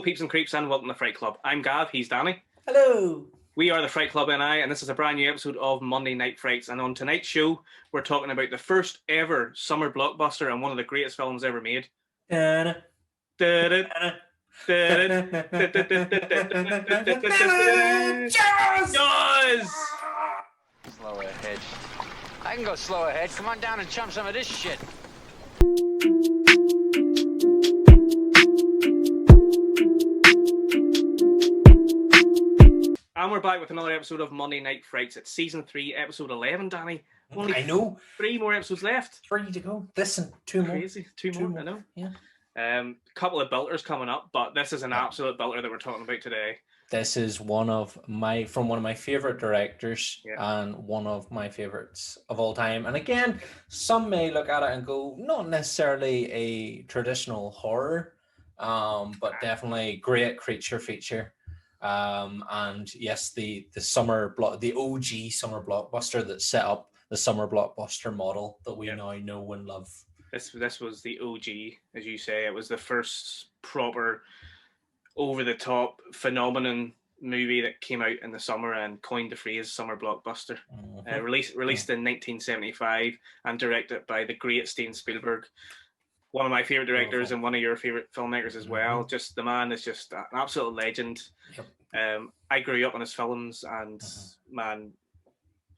peeps and creeps, and welcome to Fright Club. I'm Gav, he's Danny. Hello. We are the Fright Club NI, and this is a brand new episode of Monday Night Frights. And on tonight's show, we're talking about the first ever summer blockbuster and one of the greatest films ever made. Dun, Jaws! Slow ahead. I can go slow ahead. Come on down and chump some of this shit. And we're back with another episode of Monday Night Frights. It's season 3, episode 11, Danny. Only I know. 3 more episodes left. 3 to go. Listen, 2 more. Crazy. Two more, I know. Yeah. Couple of belters coming up, but this is an absolute belter that we're talking about today. This is one of my favorite directors and one of my favorites of all time. And again, some may look at it and go, not necessarily a traditional horror, but definitely great creature feature. And yes, the OG summer blockbuster that set up the summer blockbuster model that we now know and love. This was the OG, as you say. It was the first proper over-the-top phenomenon movie that came out in the summer and coined the phrase summer blockbuster. Released in 1975 and directed by the great Steven Spielberg, one of my favorite directors and one of your favorite filmmakers as well. Just the man is just an absolute legend. I grew up on his films, and man,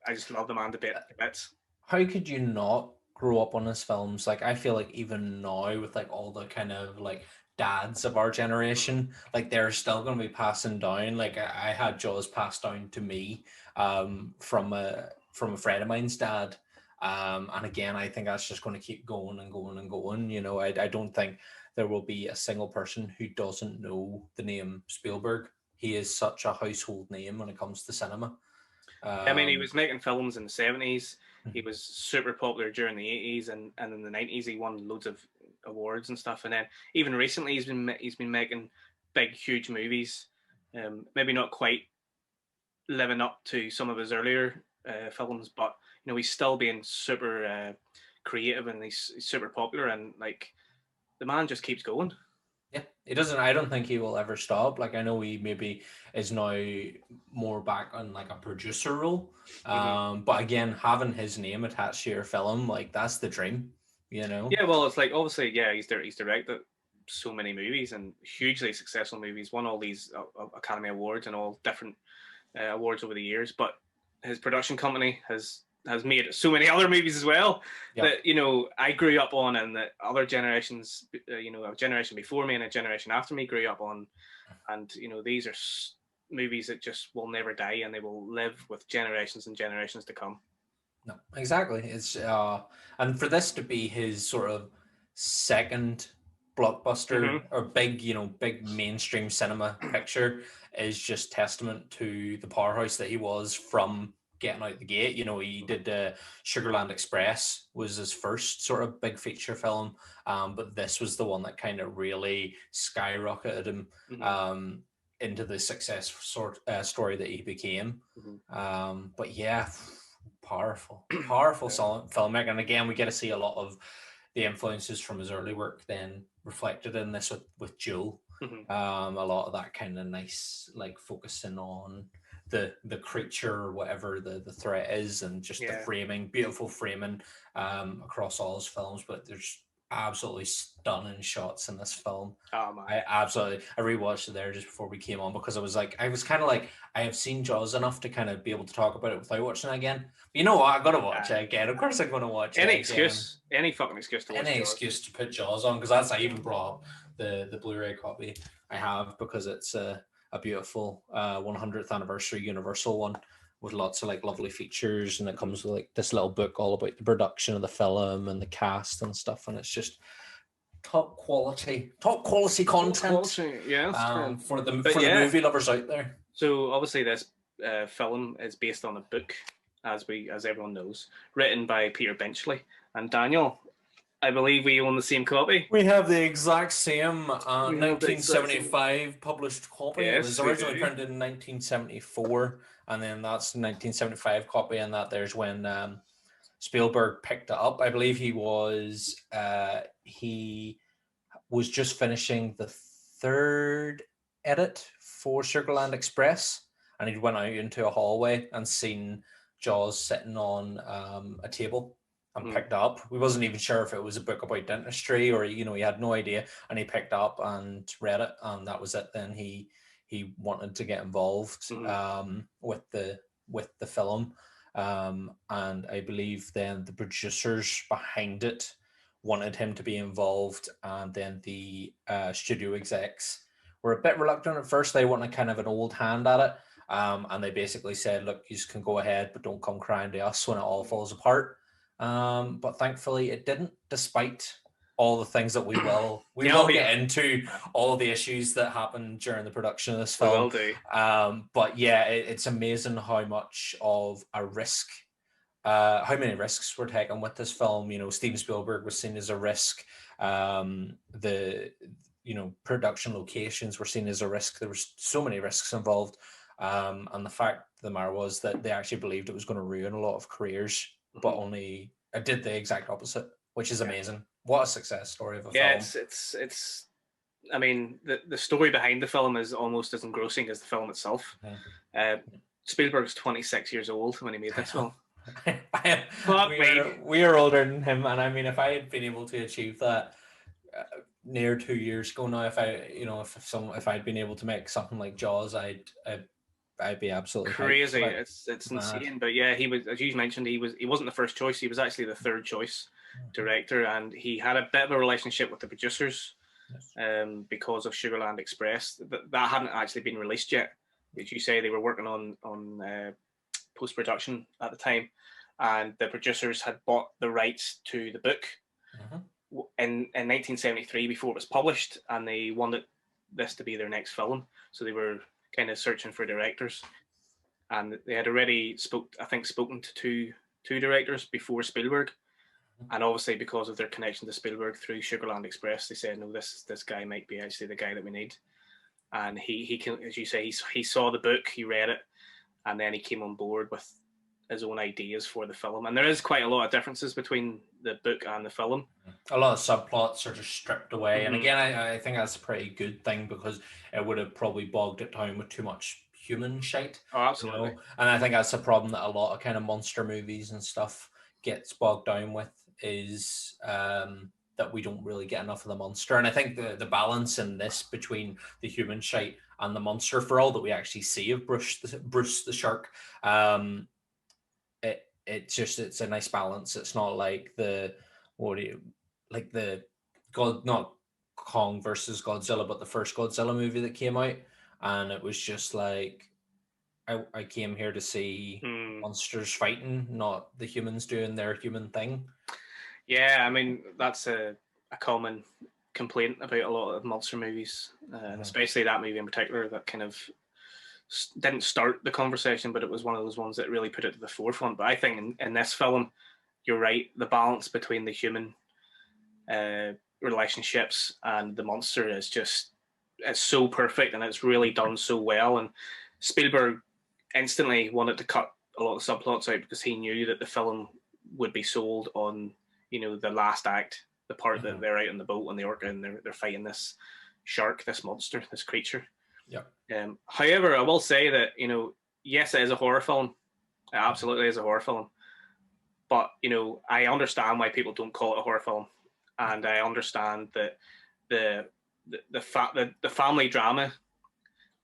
I just love the man to bits. How could you not grow up on his films? Like, I feel like even now with like all the kind of like dads of our generation, like they're still going to be passing down. Like I had Jaws passed down to me from a friend of mine's dad. And again, I think that's just going to keep going and going and going. You know, I don't think there will be a single person who doesn't know the name Spielberg. He is such a household name when it comes to cinema. I mean, he was making films in the 70s. He was super popular during the 80s, and in the 90s he won loads of awards and stuff. And then even recently he's been making big, huge movies. Maybe not quite living up to some of his earlier films, but you know, he's still being super creative, and he's super popular, and like the man just keeps going. Yeah, he doesn't. I don't think he will ever stop. Like, I know he maybe is now more back on like a producer role. But again, having his name attached to your film, like that's the dream, you know? Yeah, well, it's like obviously, he's directed so many movies and hugely successful movies, won all these Academy Awards and all different awards over the years. But his production company has made so many other movies as well that, you know, I grew up on, and that other generations, you know, a generation before me and a generation after me grew up on. And, you know, these are movies that just will never die, and they will live with generations and generations to come. No, exactly. It's and for this to be his sort of second blockbuster or big mainstream cinema picture is just testament to the powerhouse that he was from getting out the gate. You know, he did Sugarland Express was his first sort of big feature film, but this was the one that kind of really skyrocketed him into the success story that he became. But yeah, powerful filmmaker. And again, we get to see a lot of the influences from his early work then reflected in this with Joe. A lot of that kind of nice, like focusing on the creature or whatever the threat is, and just the framing, beautiful framing across all his films. But there's absolutely stunning shots in this film. Oh man, I rewatched it there just before we came on, because I was kind of like I have seen Jaws enough to kind of be able to talk about it without watching it again. But you know what? I gotta watch it again. Of course, I'm gonna watch any it. excuse, any fucking excuse to watch any Jaws. Excuse to put Jaws on, because that's I even brought up the Blu-ray copy I have, because it's a beautiful 100th anniversary Universal one with lots of like lovely features, and it comes with like this little book all about the production of the film and the cast and stuff, and it's just top quality content. For the movie lovers out there. So obviously this film is based on a book, as everyone knows, written by Peter Benchley. And Daniel, I believe we own the same copy. We have the exact same 1975 published copy. Yes, it was originally printed in 1974, and then that's the 1975 copy, and that there's when Spielberg picked it up. I believe he was just finishing the third edit for Sugarland Express, and he went out into a hallway and seen Jaws sitting on a table and picked up. We wasn't even sure if it was a book about dentistry or, you know, he had no idea, and he picked up and read it, and that was it. Then he wanted to get involved with the film, and I believe then the producers behind it wanted him to be involved, and then the studio execs were a bit reluctant at first. They wanted kind of an old hand at it, and they basically said, look, you can go ahead, but don't come crying to us when it all falls apart. But thankfully it didn't, despite all the things that we will get into, all the issues that happened during the production of this film. We will do. But yeah, it's amazing how much of a risk, how many risks were taken with this film. You know, Steven Spielberg was seen as a risk. The production locations were seen as a risk. There was so many risks involved. And the fact of the matter was that they actually believed it was going to ruin a lot of careers, but only it did the exact opposite, which is amazing. What a success story of a film. Yeah, it's I mean, the story behind the film is almost as engrossing as the film itself. Spielberg's 26 years old when he made this film. We are older than him, and I mean, if I had been able to achieve that near 2 years ago now, if I'd been able to make something like Jaws, I'd be absolutely crazy. It's insane. But yeah, he was, as you mentioned, he wasn't the first choice. He was actually the third choice director, and he had a bit of a relationship with the producers because of Sugarland Express. That hadn't actually been released yet. As you say, they were working on post-production at the time, and the producers had bought the rights to the book in 1973 before it was published, and they wanted this to be their next film. So they were kind of searching for directors, and they had already spoken to two directors before Spielberg, and obviously because of their connection to Spielberg through Sugarland Express, they said, no, this guy might be actually the guy that we need. And he can, as you say, he saw the book, he read it, and then he came on board with his own ideas for the film. And there is quite a lot of differences between the book and the film. A lot of subplots are just stripped away. And again, I think that's a pretty good thing, because it would have probably bogged it down with too much human shite. Oh, absolutely. You know? And I think that's a problem that a lot of kind of monster movies and stuff gets bogged down with, is that we don't really get enough of the monster. And I think the balance in this between the human shite and the monster, for all that we actually see of Bruce the shark, it's a nice balance. It's not like not Kong versus Godzilla, but the first Godzilla movie that came out, and it was just like, I came here to see monsters fighting, not the humans doing their human thing. Yeah, I mean, that's a common complaint about a lot of monster movies, especially that movie in particular, that kind of didn't start the conversation, but it was one of those ones that really put it to the forefront. But I think in this film, you're right, the balance between the human relationships and the monster is it's so perfect, and it's really done so well. And Spielberg instantly wanted to cut a lot of subplots out, because he knew that the film would be sold on, the last act, the part that they're out on the boat on the orca, and they're fighting this shark, this monster, this creature. Yeah. However, I will say that, yes, it is a horror film. It absolutely is a horror film. But, I understand why people don't call it a horror film. And I understand that the family drama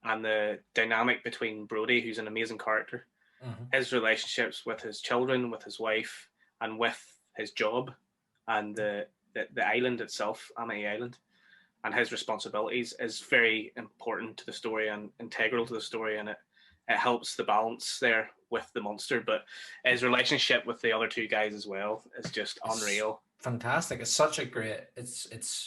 and the dynamic between Brody, who's an amazing character, his relationships with his children, with his wife, and with his job, and the island itself, Amity Island, and his responsibilities is very important to the story and integral to the story, and it helps the balance there with the monster. But his relationship with the other two guys as well is just unreal. Fantastic. It's such a great, this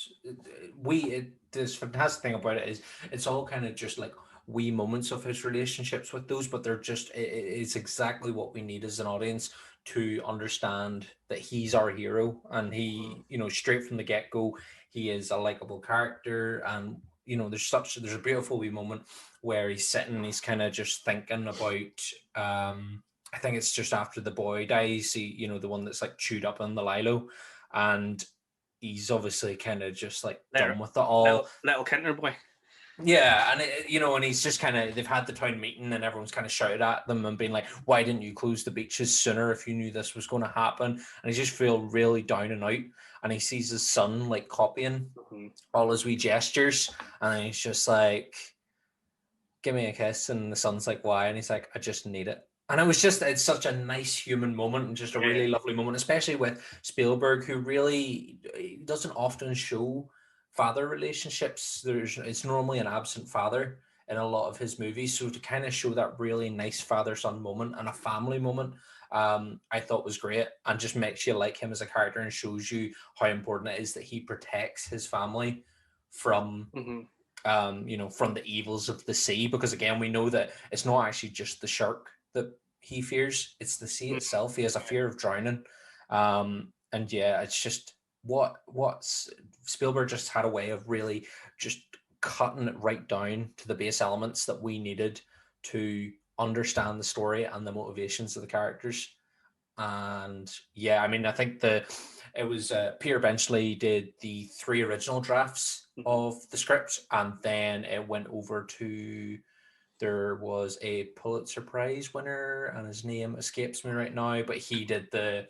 fantastic thing about it is it's all kind of just like wee moments of his relationships with those, but they're just, it's exactly what we need as an audience to understand that he's our hero, and he, straight from the get-go, he is a likable character. And there's a beautiful wee moment where he's sitting and he's kind of just thinking about I think it's just after the boy dies, the one that's like chewed up on the lilo, and he's obviously kind of just like done with it all. Little Kintner boy. Yeah, and and he's just kind of, they've had the town meeting and everyone's kind of shouted at them and been like, why didn't you close the beaches sooner if you knew this was going to happen? And he just feel really down and out, and he sees his son like copying all his wee gestures, and he's just like, give me a kiss, and the son's like, why? And he's like, I just need it. And it's such a nice human moment and just a really lovely moment, especially with Spielberg, who really doesn't often show father relationships. It's normally an absent father in a lot of his movies. So to kind of show that really nice father-son moment and a family moment, I thought was great, and just makes you like him as a character and shows you how important it is that he protects his family from from the evils of the sea, because again, we know that it's not actually just the shark that he fears, it's the sea itself. He has a fear of drowning. And yeah, it's just what's Spielberg just had a way of really just cutting it right down to the base elements that we needed to understand the story and the motivations of the characters. And yeah, I mean, I think it was Peter Benchley did the 3 original drafts of the script, and then it went over to, there was a Pulitzer Prize winner, and his name escapes me right now, but he did the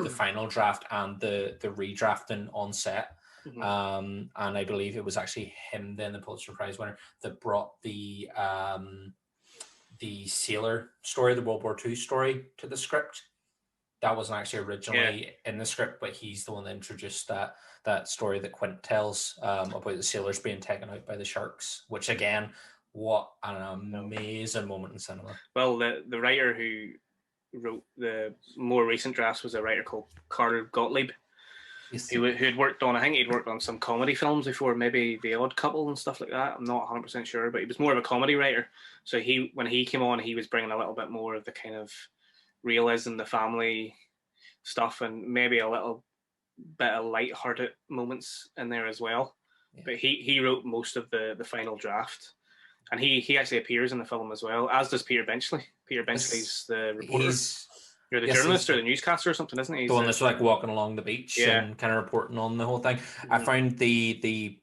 final draft and the redrafting on set. And I believe it was actually him, then the Pulitzer Prize winner, that brought the sailor story, the World War II story, to the script. That wasn't actually originally in the script, but he's the one that introduced that story that Quint tells about the sailors being taken out by the sharks, which again, what an amazing moment in cinema. Well, the writer who wrote the more recent drafts was a writer called Carter Gottlieb, who had worked on, I think he'd worked on some comedy films before, maybe The Odd Couple and stuff like that. I'm not 100% sure, but he was more of a comedy writer. So when he came on, he was bringing a little bit more of the kind of realism, the family stuff, and maybe a little bit of light-hearted moments in there as well. Yeah. But he wrote most of the final draft, and he actually appears in the film as well, as does Peter Benchley. Peter Benchley's the reporter. You're the journalist or the newscaster or something, isn't he? The one that's like walking along the beach and kind of reporting on the whole thing. I found the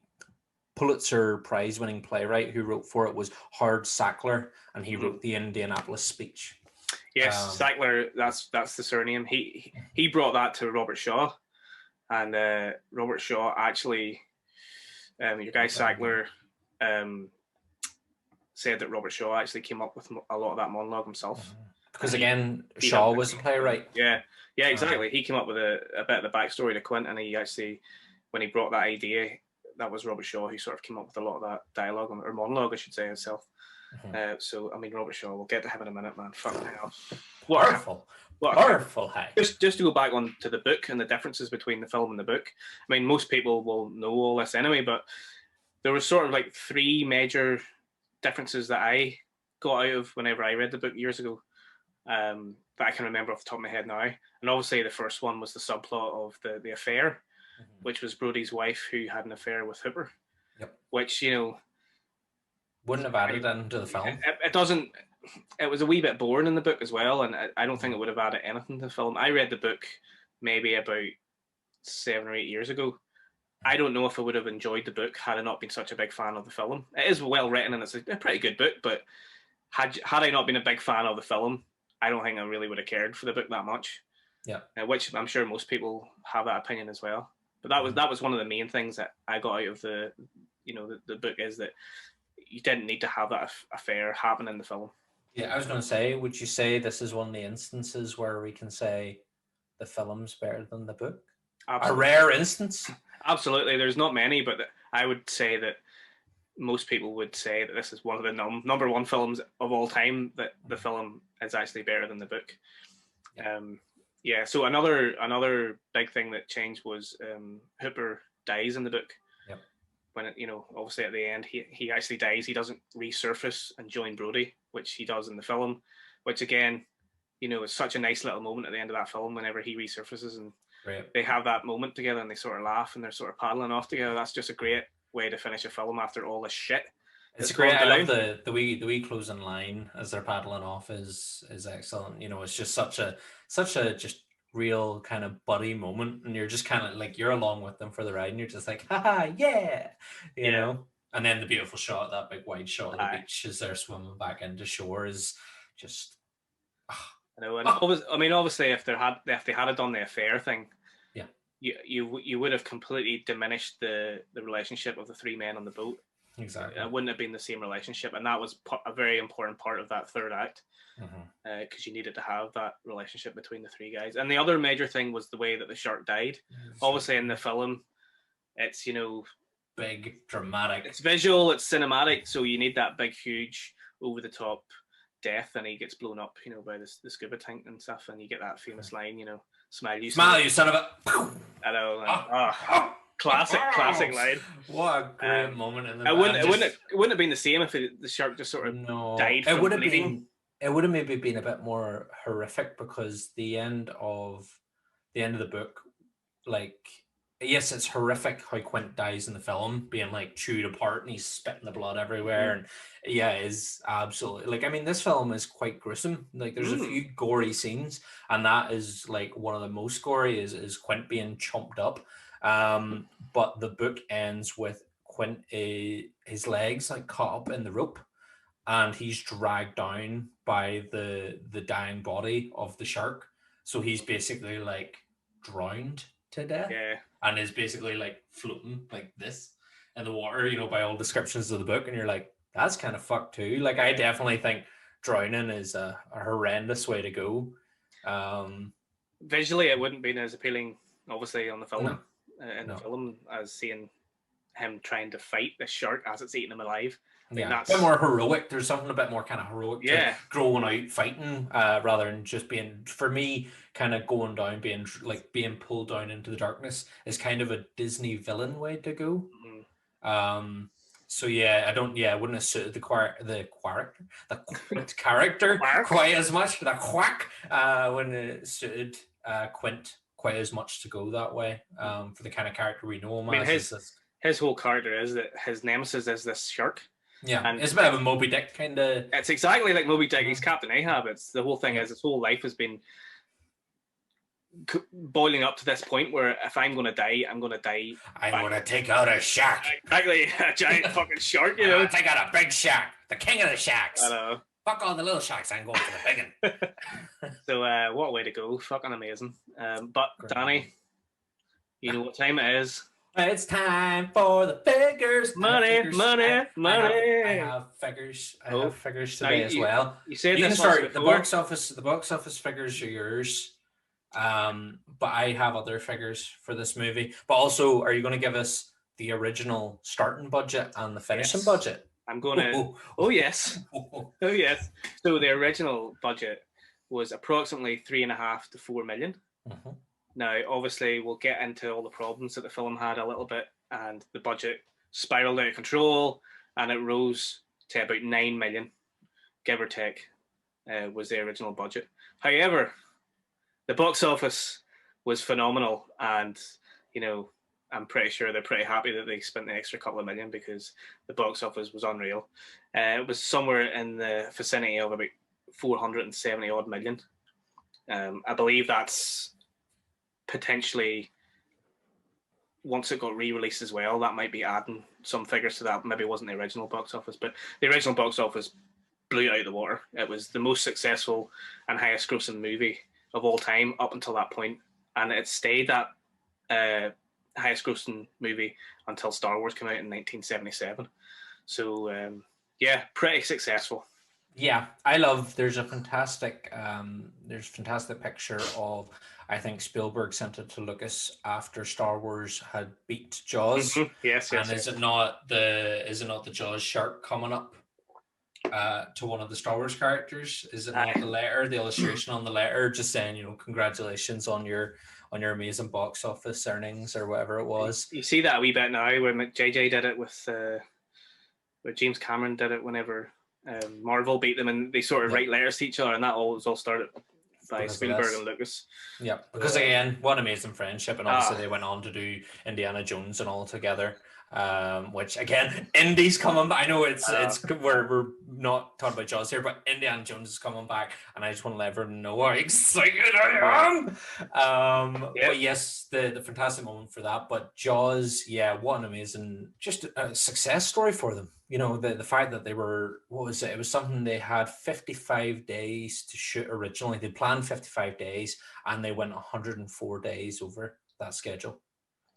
Pulitzer Prize winning playwright who wrote for it was Howard Sackler, and he wrote the Indianapolis speech. Yes, Sackler, that's the surname. He brought that to Robert Shaw, and Robert Shaw actually, your guy Sackler, said that Robert Shaw actually came up with a lot of that monologue himself. Because again, Shaw was the playwright. Yeah, exactly. He came up with a bit of the backstory to Quint, and he actually, when he brought that idea, that was Robert Shaw who sort of came up with a lot of that dialogue, or monologue, I should say, himself. So, I mean, Robert Shaw, we'll get to him in a minute, man. Fucking hell. Powerful. Just to go back on to the book and the differences between the film and the book. I mean, most people will know all this anyway, but there was sort of like 3 major differences that I got out of whenever I read the book years ago, that I can remember off the top of my head now. And obviously the first one was the subplot of the affair, which was Brody's wife who had an affair with Hooper, which, wouldn't have added into the film. It doesn't. It was a wee bit boring in the book as well, and I don't think it would have added anything to the film. I read the book maybe about 7 or 8 years ago. I don't know if I would have enjoyed the book had I not been such a big fan of the film. It is well written and it's a pretty good book, but had I not been a big fan of the film, I don't think I really would have cared for the book that much. Yeah, which I'm sure most people have that opinion as well. But that was one of the main things that I got out of the book, is that you didn't need to have that affair happen in the film. Yeah, I was going to say, would you say this is one of the instances where we can say the film's better than the book? Absolutely. A rare instance? Absolutely. There's not many, but I would say that most people would say that this is one of the number one films of all time, that the film is actually better than the book. So another big thing that changed was Hooper dies in the book. When obviously at the end he actually dies. He doesn't resurface and join Brody, which he does in the film, which again, is such a nice little moment at the end of that film whenever he resurfaces and they have that moment together and they sort of laugh and they're sort of paddling off together. That's just a great way to finish a film after all this shit. It's great. I love the wee closing line as they're paddling off is excellent. It's just such a just real kind of buddy moment, and you're just kind of like, you're along with them for the ride and you're just like, haha, yeah, you know. And then the beautiful shot, that big wide shot of the beach as they're swimming back into shore is just. I know, and obviously, if they had done the affair thing, yeah, you would have completely diminished the relationship of the three men on the boat. Exactly, it wouldn't have been the same relationship, and that was a very important part of that third act, because you needed to have that relationship between the three guys. And the other major thing was the way that the shark died. Obviously, in the film, it's big, dramatic. It's visual, it's cinematic, so you need that big, huge, over the top death, and he gets blown up, by the scuba tank and stuff, and you get that famous line, smile you son of a. I know. Classic line. What a great moment in the. It wouldn't have been the same if the shark just sort of died. It would have been. It would have maybe been a bit more horrific, because the end of the book, like, yes, it's horrific how Quint dies in the film, being like chewed apart and he's spitting the blood everywhere, and is absolutely, like, I mean, this film is quite gruesome. Like, there's a few gory scenes, and that is like one of the most gory is Quint being chomped up. But the book ends with Quint, his legs like caught up in the rope, and he's dragged down by the dying body of the shark. So he's basically like drowned to death, and is basically like floating like this in the water, by all descriptions of the book. And you're like, that's kind of fucked too. Like, I definitely think drowning is a horrendous way to go. Visually, it wouldn't be as appealing, obviously, on the film. The film, as seeing him trying to fight this shark as it's eating him alive. That's a bit more heroic. There's something a bit more kind of heroic to growing out fighting, rather than just being, for me, kind of going down, being pulled down into the darkness is kind of a Disney villain way to go. So I wouldn't have suited the Quint character quite as much. The quack wouldn't have suited Quint quite as much to go that way, for the kind of character we know him as. His whole character is that his nemesis is this shark. Yeah, and it's a bit of a Moby Dick kind of. It's exactly like Moby Dick. He's Captain Ahab. It's the whole thing is his whole life has been boiling up to this point where if I'm going to die, I'm going to die. I'm going to take out a shark. Exactly, a giant fucking shark. Take out a big shark, the king of the sharks. I know. Fuck all the little sharks. I'm going for the big one. So what a way to go! Fucking amazing. But Danny, you know what time it is. It's time for the figures. Money. I have figures. I have figures today as well. You said you this can start. The box office figures are yours. But I have other figures for this movie. But also, are you going to give us the original starting budget and the finishing budget? I'm going to. Oh yes. Oh yes. So the original budget was approximately $3.5 to $4 million. Now, obviously, we'll get into all the problems that the film had a little bit, and the budget spiraled out of control, and it rose to about $9 million, give or take, was the original budget. However, the box office was phenomenal, and, I'm pretty sure they're pretty happy that they spent the extra couple of million, because the box office was unreal. It was somewhere in the vicinity of about 470 odd million. I believe that's potentially, once it got re-released as well, that might be adding some figures to that. Maybe it wasn't the original box office, but the original box office blew it out of the water. It was the most successful and highest grossing movie of all time up until that point, and it stayed that highest grossing movie until Star Wars came out in 1977. So pretty successful. Yeah, I love. There's fantastic picture of. I think Spielberg sent it to Lucas after Star Wars had beat Jaws. Yes. And is it not the Jaws shark coming up to one of the Star Wars characters? Is it not the illustration on the letter, just saying, congratulations on your amazing box office earnings or whatever it was. You see that a wee bit now when JJ did it with James Cameron did it whenever Marvel beat them, and they sort of write letters to each other, and that all started by Spielberg and Lucas. Yeah, because again, what an amazing friendship, and obviously they went on to do Indiana Jones and all together. which again, Indy's coming back. I know it's we're not talking about Jaws here, but Indiana Jones is coming back, and I just want to let everyone know how excited I am. But yes, the fantastic moment for that. But Jaws, yeah, what an amazing, just a success story for them. You know, the fact that they were, what was it? It was something they had 55 days to shoot originally. They planned 55 days, and they went 104 days over that schedule,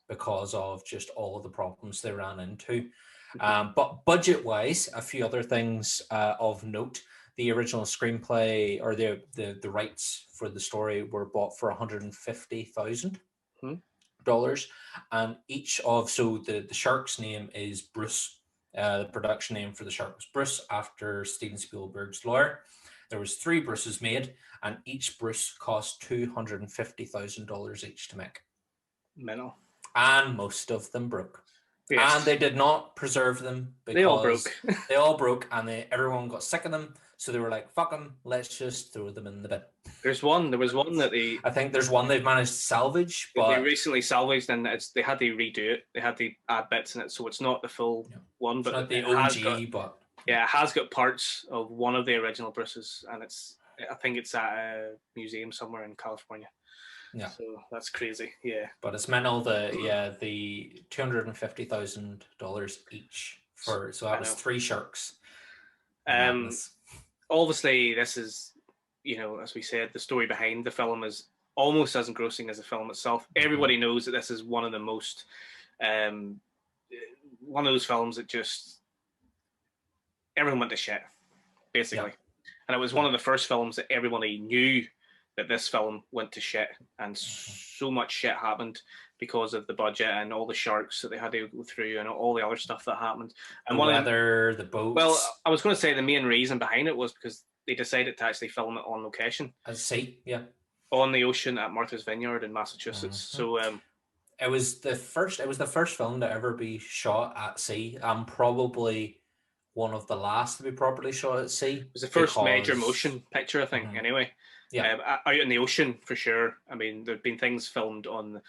because of just all of the problems they ran into. But budget-wise, a few other things of note. The original screenplay, or the rights for the story, were bought for $150,000. And each of, so the shark's name is Bruce. The production name for the shark was Bruce, after Steven Spielberg's lawyer. There was 3 Bruces made, and each Bruce cost $250,000 each to make. Mental. And most of them broke. Yes. And they did not preserve them because they all broke. They all broke, and everyone got sick of them. So they were like, "Fuck them, let's just throw them in the bin." There was one that I think there's one they've managed to salvage, but they recently salvaged, and they had to redo it. They had to add bits in it, so it's not the full one, it's but not the OG. But yeah, it has got parts of one of the original Bruces, and I think it's at a museum somewhere in California. Yeah, so that's crazy. Yeah, but it's mental. The $250,000 each for, so that was 3 sharks. Obviously, this is, you know, as we said, the story behind the film is almost as engrossing as the film itself. Everybody knows that this is one of the most, one of those films that just everyone went to shit, basically. And it was one of the first films that everybody knew that this film went to shit, and so much shit happened because of the budget and all the sharks that they had to go through and all the other stuff that happened. And the weather, the boats. Well, I was going to say the main reason behind it was because they decided to actually film it on location. At sea, yeah. On the ocean at Martha's Vineyard in Massachusetts. So it was the first film to ever be shot at sea, and probably one of the last to be properly shot at sea. It was the first major motion picture, I think, anyway. Yeah, out in the ocean for sure. I mean, there've been things filmed on,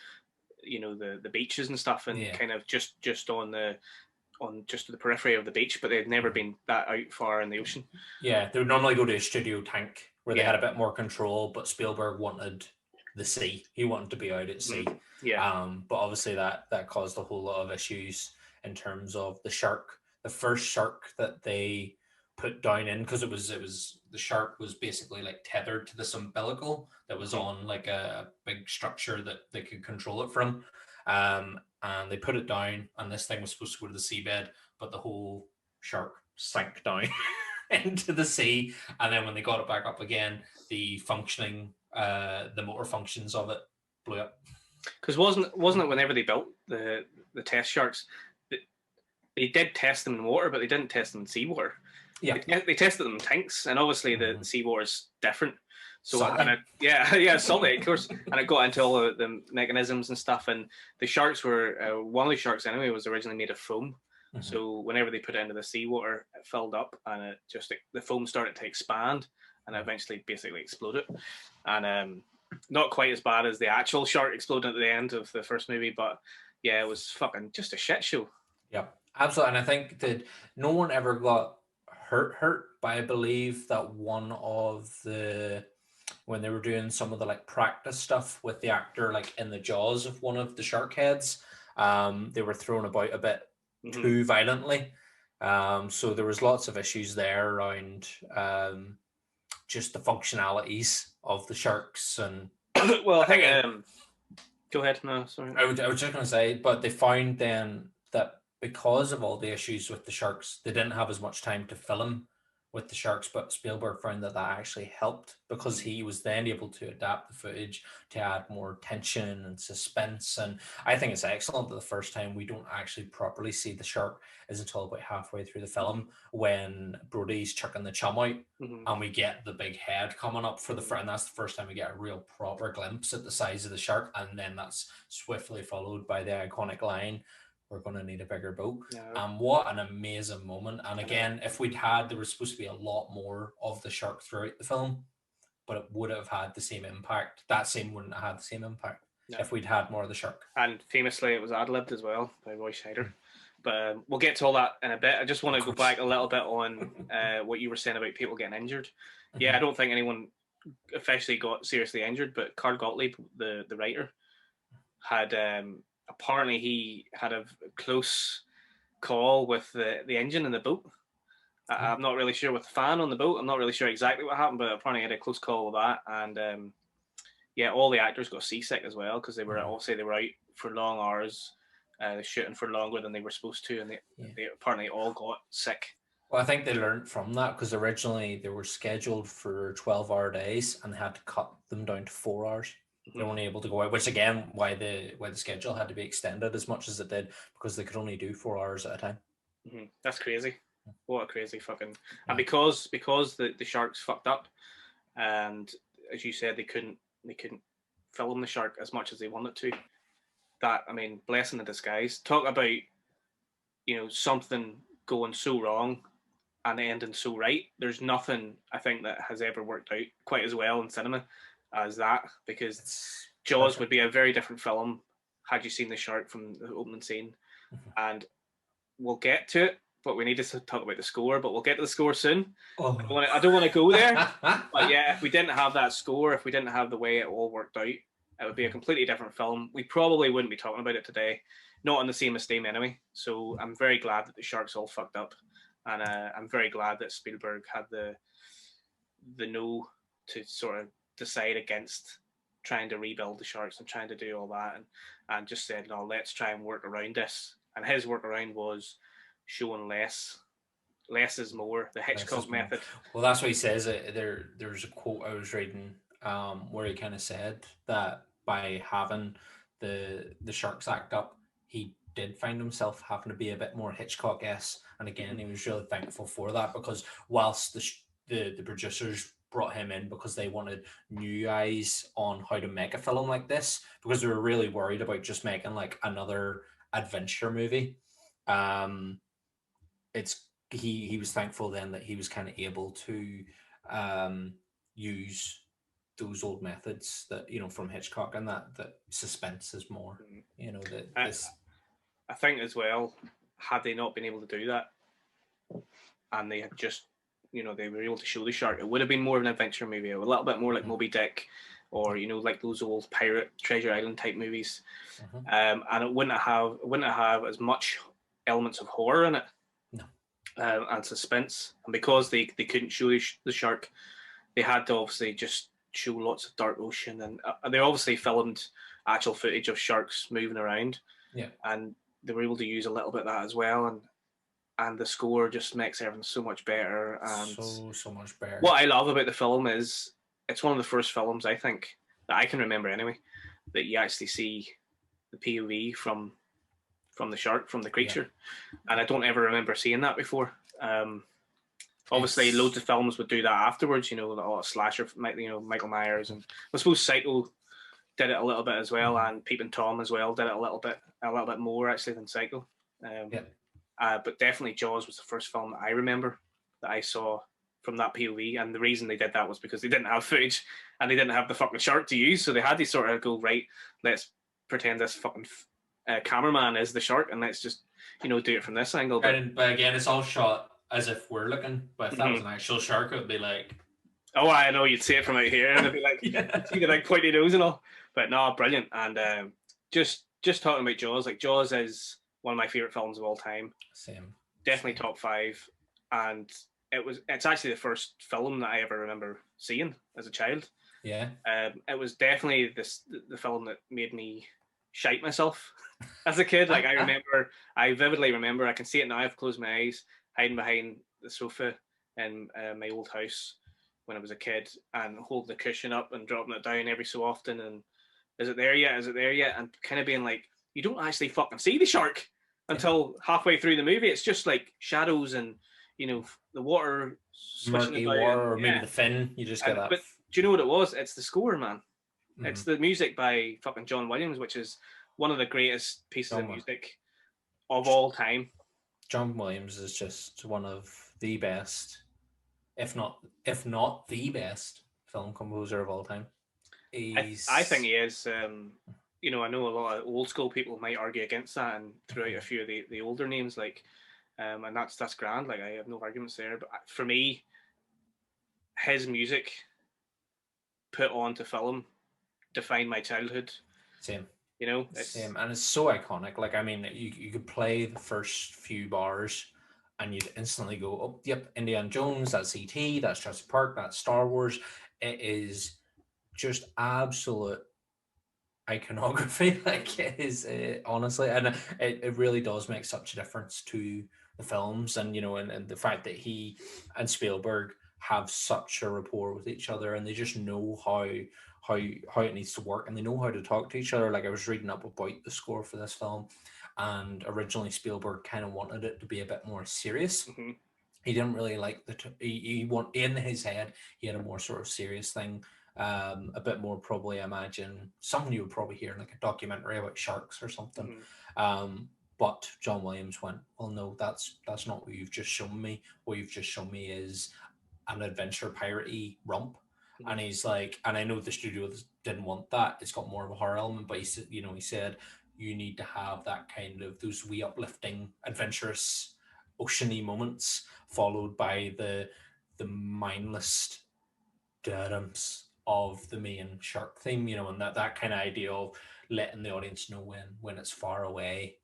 you know, the beaches and stuff, and kind of just on the periphery of the beach, but they've never been that out far in the ocean. Yeah, they would normally go to a studio tank where they had a bit more control, but Spielberg wanted the sea. He wanted to be out at sea. Yeah. But obviously that caused a whole lot of issues in terms of the shark. The first shark that they put down in, because it was the shark was basically like tethered to this umbilical that was on like a big structure that they could control it from, and they put it down, and this thing was supposed to go to the seabed, but the whole shark sank down into the sea, and then when they got it back up again, the motor functions of it blew up. Because wasn't it whenever they built the test sharks, they did test them in water, but they didn't test them in seawater. Yeah, they tested them in tanks, and obviously the seawater is different. So salty. And salty, of course. And it got into all the mechanisms and stuff. And the sharks were one of the sharks anyway was originally made of foam. So whenever they put it into the seawater, it filled up, and the foam started to expand, and eventually basically exploded. And not quite as bad as the actual shark exploding at the end of the first movie, but yeah, it was fucking just a shit show. Yeah, absolutely. And I think that no one ever got hurt, but I believe that when they were doing some of the like practice stuff with the actor, like in the jaws of one of the shark heads, they were thrown about a bit too violently. So there was lots of issues there around just the functionalities of the sharks. And well, I think go ahead. No, sorry. I was just going to say, but they found then that because of all the issues with the sharks, they didn't have as much time to film with the sharks, but Spielberg found that actually helped, because he was then able to adapt the footage to add more tension and suspense. And I think it's excellent that the first time we don't actually properly see the shark is until about halfway through the film, when Brody's chucking the chum out, and we get the big head coming up for the front, and that's the first time we get a real proper glimpse at the size of the shark, and then that's swiftly followed by the iconic line, "We're going to need a bigger boat." What an amazing moment. And again, if there was supposed to be a lot more of the shark throughout the film, but it would have had the same impact. That scene wouldn't have had the same impact if we'd had more of the shark. And famously, it was ad-libbed as well by Roy Scheider. But we'll get to all that in a bit. I just want to go back a little bit on what you were saying about people getting injured. Yeah, I don't think anyone officially got seriously injured, but Carl Gottlieb, the writer, had apparently he had a close call with the engine in the boat. I'm not really sure with the fan on the boat. I'm not really sure exactly what happened, but apparently he had a close call with that. And yeah, all the actors got seasick as well because they were obviously they were out for long hours, shooting for longer than they were supposed to, and they apparently all got sick. Well, I think they learned from that because originally they were scheduled for 12-hour days and they had to cut them down to 4 hours. They were only able to go out, which again, why the schedule had to be extended as much as it did because they could only do 4 hours at a time. That's crazy. What a crazy fucking... And because the sharks fucked up, and as you said, they couldn't film the shark as much as they wanted to. That, I mean, blessing in disguise. Talk about, something going so wrong and ending so right. There's nothing, I think, that has ever worked out quite as well in cinema as that, because Jaws would be a very different film had you seen the shark from the opening scene. And we'll get to it, but we need to talk about the score, but we'll get to the score soon. I don't want to go there. But yeah, if we didn't have that score, if we didn't have the way it all worked out, it would be a completely different film. We probably wouldn't be talking about it today, not in the same esteem anyway. So I'm very glad that the sharks all fucked up, and I'm very glad that Spielberg had the no to sort of decide against trying to rebuild the sharks and trying to do all that, and just said, no, let's try and work around this. And his workaround was showing less is more, the Hitchcock method. Well, that's what he says. There's a quote I was reading where he kind of said that by having the sharks act up, he did find himself having to be a bit more Hitchcock-esque. And again, he was really thankful for that, because whilst the producers brought him in because they wanted new eyes on how to make a film like this, because they were really worried about just making like another adventure movie. He was thankful then that he was kind of able to use those old methods that, from Hitchcock, and that suspense is more, I think as well, had they not been able to do that, and they had just, they were able to show the shark, it would have been more of an adventure movie, a little bit more like Moby Dick, or like those old pirate Treasure Island type movies, and it wouldn't have as much elements of horror in it, and suspense. And because they couldn't show the shark, they had to obviously just show lots of dark ocean, and they obviously filmed actual footage of sharks moving around, and they were able to use a little bit of that as well, and the score just makes everything so much better. And so much better. What I love about the film is it's one of the first films, I think, that I can remember anyway, that you actually see the POV from the shark, from the creature, and I don't ever remember seeing that before. Obviously, loads of films would do that afterwards. A lot of slasher, Michael Myers, and I suppose Psycho did it a little bit as well, and Peeping Tom as well did it a little bit more actually than Psycho. But definitely Jaws was the first film that I remember that I saw from that POV, and the reason they did that was because they didn't have footage and they didn't have the fucking shark to use, so they had to sort of go, right, let's pretend this fucking cameraman is the shark, and let's just do it from this angle. But again, it's all shot as if we're looking, but if that was an actual shark, it would be like, oh, I know, you'd see it from out here and it'd be like see the like pointy nose and all. But no, brilliant. And just talking about Jaws, like Jaws is one of my favorite films of all time. Same. Definitely top 5. And it's actually the first film that I ever remember seeing as a child. Yeah. It was definitely the film that made me shite myself as a kid. Like I vividly remember, I can see it now, I've closed my eyes, hiding behind the sofa in my old house when I was a kid, and holding the cushion up and dropping it down every so often, and is it there yet, and kind of being like, you don't actually fucking see the shark until halfway through the movie. It's just like shadows and the water murky water, or maybe the fin, you just get that. But do you know what it was? It's the score, man. It's the music by fucking John Williams, which is one of the greatest pieces of music of all time. John Williams is just one of the best, if not the best film composer of all time. I think he is. you know, I know a lot of old school people might argue against that and throw out a few of the older names, like, and that's grand. Like, I have no arguments there. But for me, his music put onto film defined my childhood. Same. You know, same, and it's so iconic. Like, I mean, you could play the first few bars, and you'd instantly go, "Oh, yep, Indiana Jones. That's E.T. That's Jurassic Park. That's Star Wars." It is just absolute iconography. Like, it is, honestly, and it really does make such a difference to the films, and you know, and the fact that he and Spielberg have such a rapport with each other, and they just know how it needs to work, and they know how to talk to each other. Like, I was reading up about the score for this film, and originally Spielberg kind of wanted it to be a bit more serious. He didn't really like he want in his head he had a more sort of serious thing, a bit more, probably, I imagine something you would probably hear in like a documentary about sharks or something. But John Williams went, well, no, that's not what you've just shown me. What you've just shown me is an adventure piratey romp. And he's like, and I know the studio didn't want that. It's got more of a horror element, but he said, you know, he said you need to have that kind of those wee uplifting, adventurous, oceany moments, followed by the mindless dums of the main shark theme, you know, and that kind of idea of letting the audience know when it's far away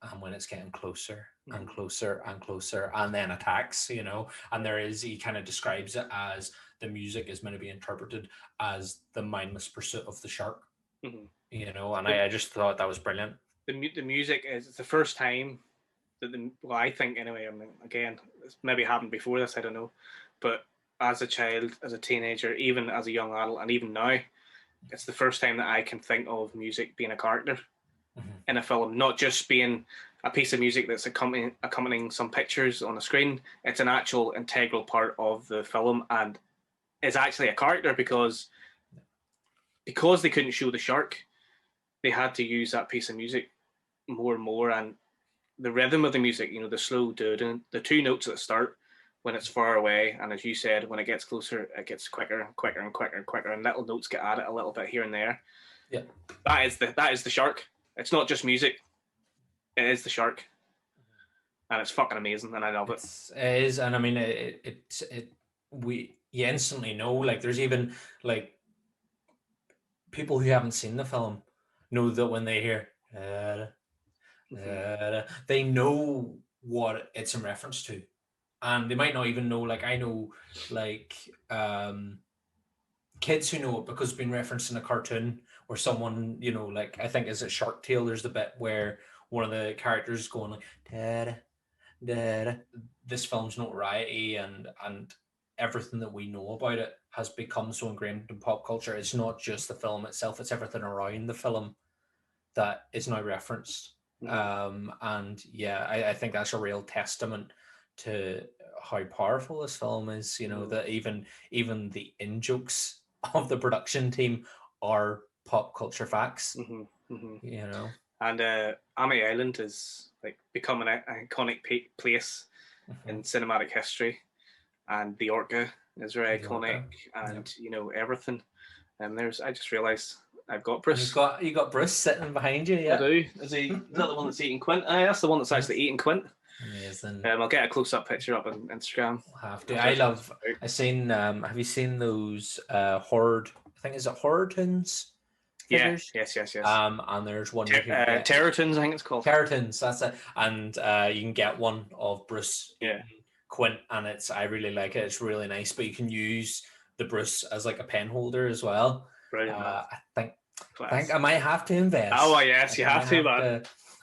and when it's getting closer and closer and closer, and then attacks, you know. And he kind of describes it as the music is meant to be interpreted as the mindless pursuit of the shark, you know. And I just thought that was brilliant. The music is, it's the first time that well, I think anyway, I mean, again, it's maybe happened before this, I don't know, but as a child, as a teenager, even as a young adult, and even now, it's the first time that I can think of music being a character in a film, not just being a piece of music that's accompanying some pictures on a screen. It's an actual integral part of the film, and it's actually a character because they couldn't show the shark, they had to use that piece of music more and more. And the rhythm of the music, you know, the slow do, the two notes at the start when it's far away, and as you said, when it gets closer, it gets quicker and quicker and quicker and quicker, and little notes get added a little bit here and there. Yeah, that is the shark. It's not just music; it is the shark, and it's fucking amazing, and I love it. It is, and I mean, you instantly know. Like, there's even like people who haven't seen the film know that when they hear they know what it's in reference to, and they might not even know. Like, I know, like, kids who know it because it's been referenced in a cartoon or someone, you know, like, I think is it Shark Tale, there's the bit where one of the characters is going like da, da, da. This film's notoriety and everything that we know about it has become so ingrained in pop culture. It's not just the film itself, it's everything around the film that is now referenced. And yeah, I think that's a real testament to how powerful this film is, you know, that even the in-jokes of the production team are pop culture facts, you know. And Amity Island is like become an iconic place in cinematic history, and the Orca is very iconic, and you know, everything. And I just realised I've got Bruce. You got Bruce sitting behind you. Yeah, I do. Is that the one that's eating Quint? That's the one that's actually eating Quint. Amazing. I'll get a close-up picture up on Instagram. We'll have to. I've seen. Have you seen those Horde? I think, is it Horde Tunes? Yes. And there's one Terrortons, I think it's called. Terrortons, that's it. And you can get one of Bruce. Yeah. Quint, and I really like it. It's really nice, but you can use the Bruce as like a pen holder as well. Brilliant. I think I might have to invest. Oh yes, you have to, man.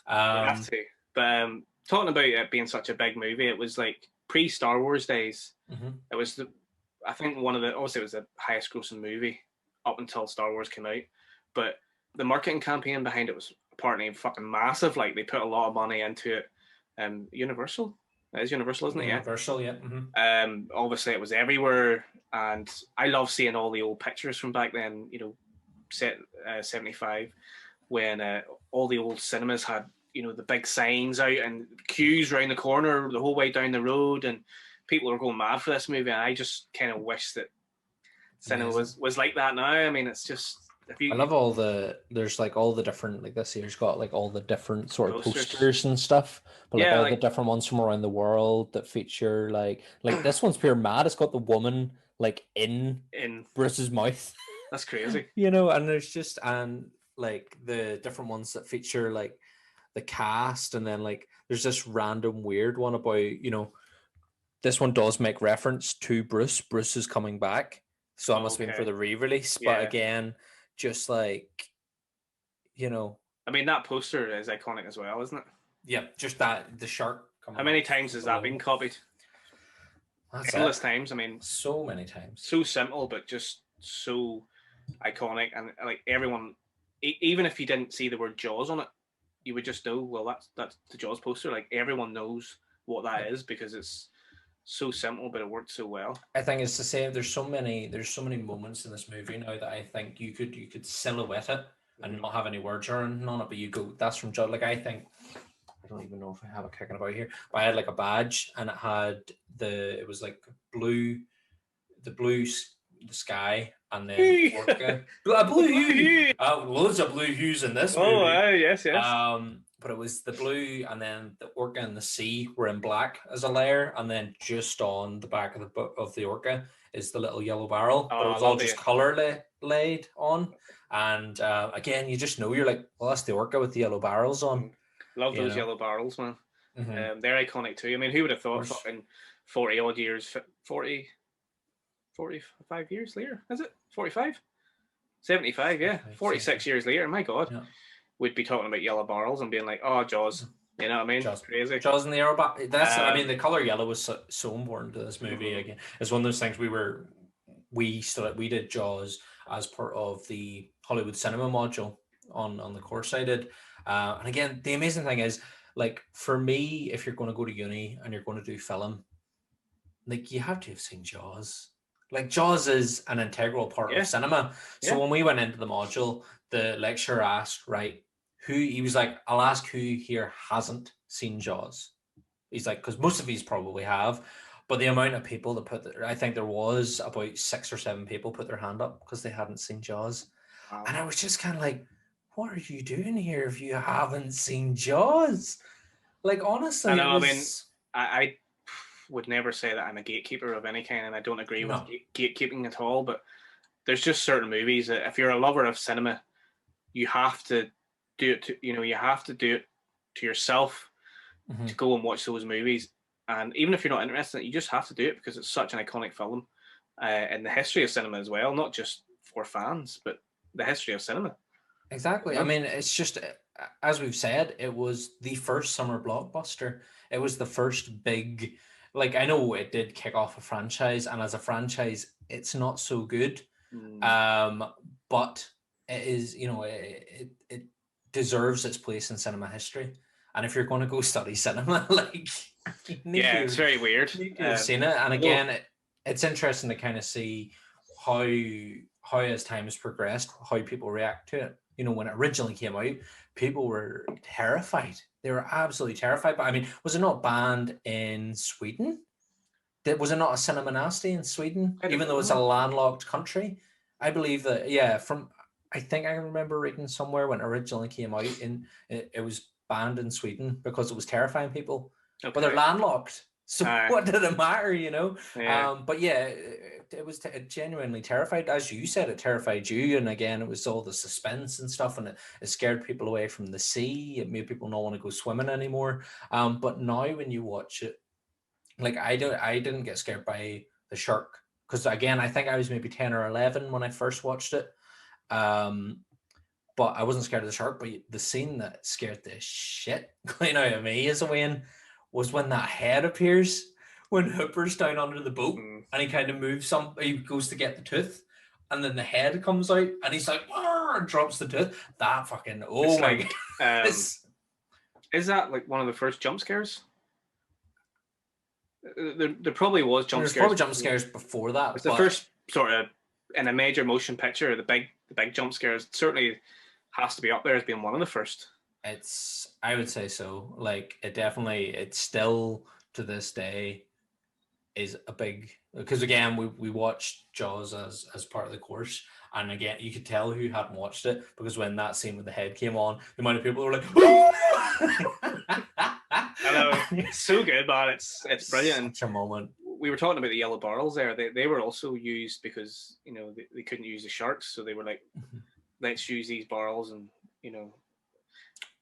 You have to. But talking about it being such a big movie, it was like pre-Star Wars days. It was obviously it was the highest grossing movie up until Star Wars came out. But the marketing campaign behind it was apparently fucking massive. Like, they put a lot of money into it. Universal. It is Universal, isn't it? Universal, yeah. Obviously, it was everywhere, and I love seeing all the old pictures from back then. You know, 75, when all the old cinemas had, you know, the big signs out and queues around the corner the whole way down the road, and people were going mad for this movie. And I just kind of wish that cinema was like that now. I mean, it's just I love there's like all the different, like this year's got like all the different sort of Posters. posters and stuff, but like Yeah, all like- the different ones from around the world that feature like this one's pure mad. It's got the woman like in Bruce's mouth. That's crazy. You know, and there's just like the different ones that feature like the cast, and then like there's this random weird one about, you know, this one does make reference to Bruce. Bruce is coming back. So that must have been for the re-release. Yeah. But again, just like, you know. I mean, that poster is iconic as well, isn't it? Yeah, just that, the shark coming How many times has that been copied? Endless times. I mean, so many times. So simple, but just so iconic. And like everyone, even if you didn't see the word Jaws on it, you would just know, well, that's the Jaws poster. Like everyone knows what that is because it's so simple, but it worked so well. I think it's the same. There's so many moments in this movie now that I think you could silhouette it and not have any words or anything on it, but you go, that's from Jaws. Like I think, I don't even know if I have it kicking about here, but I had like a badge and it had it was like the sky, and then orca. Blue hue. Loads of blue hues in this movie. Oh, yes. But it was the blue, and then the orca and the sea were in black as a layer, and then just on the back of the orca is the little yellow barrel. But it was all just color laid on, and again, you just know, you're like, well, that's the orca with the yellow barrels on. Love those yellow barrels, man. Mm-hmm. They're iconic too. I mean, who would have thought fucking 40 odd years, 45 years later, is it? 45? 75, yeah. 46 years later, my God. Yeah. We'd be talking about yellow barrels and being like, oh, Jaws. You know what I mean? Jaws. Crazy. Jaws and the arrow barrel. That's, I mean, the color yellow was so important to this movie. Again, it's one of those things we did Jaws as part of the Hollywood cinema module on the course I did. And again, the amazing thing is, like, for me, if you're going to go to uni and you're going to do film, like, you have to have seen Jaws. Like, Jaws is an integral part of cinema. So when we went into the module, the lecturer asked, right, he was like, I'll ask who here hasn't seen Jaws. He's like, because most of these probably have, but the amount of people that I think there was about 6 or 7 people put their hand up because they hadn't seen Jaws. Wow. And I was just kind of like, what are you doing here if you haven't seen Jaws? Like, honestly, I mean, I would never say that I'm a gatekeeper of any kind, and I don't agree with gatekeeping at all, but there's just certain movies that if you're a lover of cinema, you have to do it to, you have to do it to yourself to go and watch those movies. And even if you're not interested in it, you just have to do it because it's such an iconic film in the history of cinema as well, not just for fans, but the history of cinema. Exactly. I mean, it's just, as we've said, it was the first summer blockbuster. It was the first big, like, I know it did kick off a franchise, and as a franchise, it's not so good. But it is, it deserves its place in cinema history. And if you're going to go study cinema, like, it's very weird. You've seen it, and again, it's interesting to kind of see how as time has progressed, how people react to it. When it originally came out, people were terrified. They were absolutely terrified. But I mean, was it not banned in Sweden? Was it not a cinema nasty in Sweden, even though it's a landlocked country? I believe that, I think I remember reading somewhere when it originally came out, it was banned in Sweden because it was terrifying people. Okay. But they're landlocked. So what did it matter, Yeah. But it genuinely terrified. As you said, it terrified you. And again, it was all the suspense and stuff, and it scared people away from the sea. It made people not want to go swimming anymore. But now when you watch it, like, I didn't get scared by the shark. Because again, I think I was maybe 10 or 11 when I first watched it. But I wasn't scared of the shark. But the scene that scared the shit clean out of me as a Wayne was when that head appears, when Hooper's down under the boat and he kind of moves he goes to get the tooth, and then the head comes out and he's like, and drops the tooth. That fucking, my God. Is that like one of the first jump scares? There probably was jump scares. There's probably jump scares before that. It's the first sort of, in a major motion picture, the big jump scares certainly has to be up there as being one of the first. I would say so. Like, it still to this day is a big, because again, we watched Jaws as part of the course, And again, you could tell who hadn't watched it, because when that scene with the head came on, the amount of people were like, I know, it's so good, man. It's brilliant. Such a moment. We were talking about the yellow barrels there. They were also used because, you know, they couldn't use the sharks, so they were like, let's use these barrels, and, you know,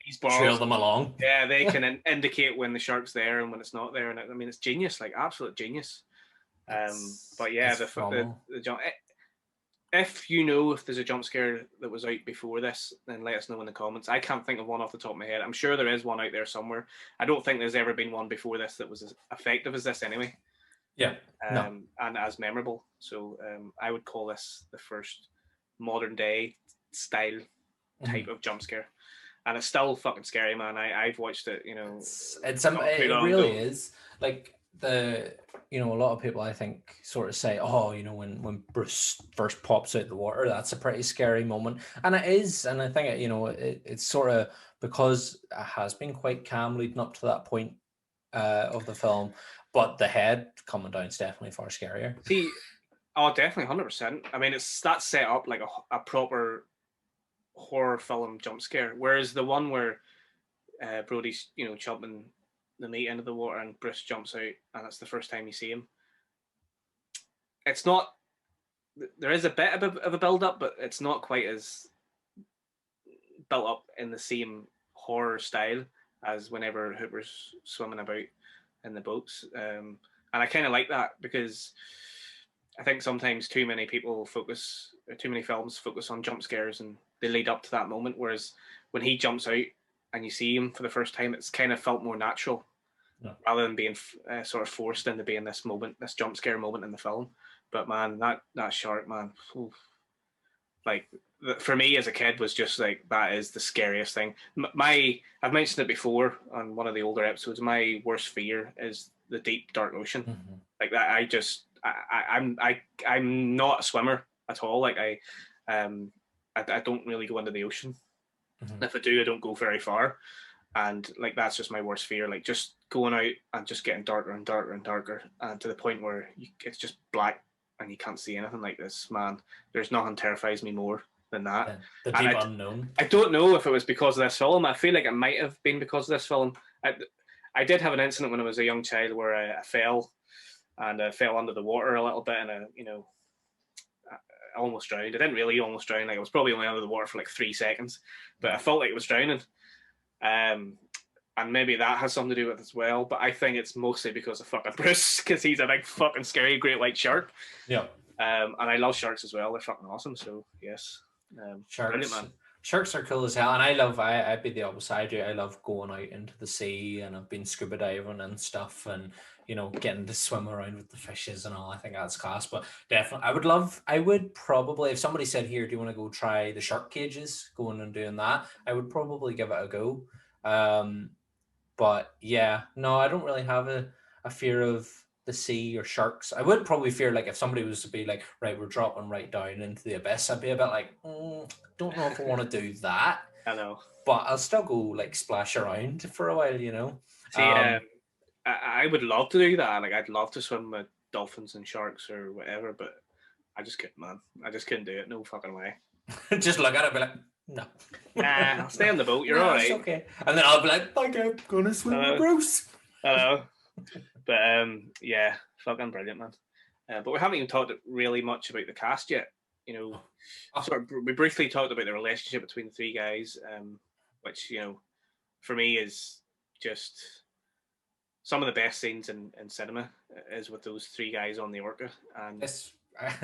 these barrels trail them along. Yeah, they can indicate when the shark's there and when it's not there, and I mean, it's genius, like absolute genius. But yeah, the jump. If you know if there's a jump scare that was out before this, then let us know in the comments. I can't think of one off the top of my head. I'm sure there is one out there somewhere. I don't think there's ever been one before this that was as effective as this anyway. Yeah. And as memorable. So I would call this the first modern day style type of jump scare. And it's still fucking scary, man. I've watched it, you know. It really is. Like, a lot of people, I think, sort of say, oh, you know, when Bruce first pops out the water, that's a pretty scary moment. And it is. And I think, it's sort of, because it has been quite calm leading up to that point of the film. But the head coming down is definitely far scarier. See, definitely 100%. I mean, that's set up like a proper horror film jump scare, whereas the one where Brody's, you know, chumping the meat into the water and Bruce jumps out and it's the first time you see him, it's not, there is a bit of a build up, but it's not quite as built up in the same horror style as whenever Hooper's swimming about in the boats. And I kind of like that, because I think sometimes too many films focus on jump scares and they lead up to that moment, whereas when he jumps out and you see him for the first time, it's kind of felt more natural, rather than being sort of forced into being this jump scare moment in the film. But man, that shark, man, like, for me as a kid was just like, that is the scariest thing. I've mentioned it before on one of the older episodes. My worst fear is the deep, dark ocean. Mm-hmm. Like that, I'm not a swimmer at all. Like I don't really go into the ocean. Mm-hmm. If I do, I don't go very far. And like, that's just my worst fear. Like, just going out and just getting darker and darker and darker, and to the point where it's just black and you can't see anything. Like this, man, there's nothing terrifies me more than that. Yeah, the deep unknown. I don't know if it was because of this film. I feel like it might have been because of this film. I did have an incident when I was a young child where I fell, and I fell under the water a little bit, and I almost drowned. I didn't really almost drown. Like, I was probably only under the water for like 3 seconds, but I felt like I was drowning. And maybe that has something to do with it as well. But I think it's mostly because of fucking Bruce, because he's a big fucking scary great white shark. Yeah. And I love sharks as well. They're fucking awesome. So yes, sharks. Brilliant, man. Sharks are cool as hell, and I'd be the opposite. I love going out into the sea, and I've been scuba diving and stuff, and getting to swim around with the fishes and all. I think that's class. But definitely, I would probably, if somebody said, here, do you want to go try the shark cages, going and doing that, I would probably give it a go. But yeah, no, I don't really have a fear of the sea or sharks. I would probably fear, like, if somebody was to be like, right, we're dropping right down into the abyss, I'd be a bit like, don't know if I want to do that. I know, but I'll still go like splash around for a while, See, I would love to do that. Like, I'd love to swim with dolphins and sharks or whatever, but I just couldn't, man. I just couldn't do it. No fucking way. Just look at it and be like, no. Nah, I'll stay on the boat. You're all right. It's okay. And then I'll be like, okay, I'm gonna swim with Bruce. Hello. But yeah, fucking brilliant, man. But we haven't even talked really much about the cast yet. We briefly talked about the relationship between the three guys, which, for me is just some of the best scenes in cinema is with those three guys on the Orca. And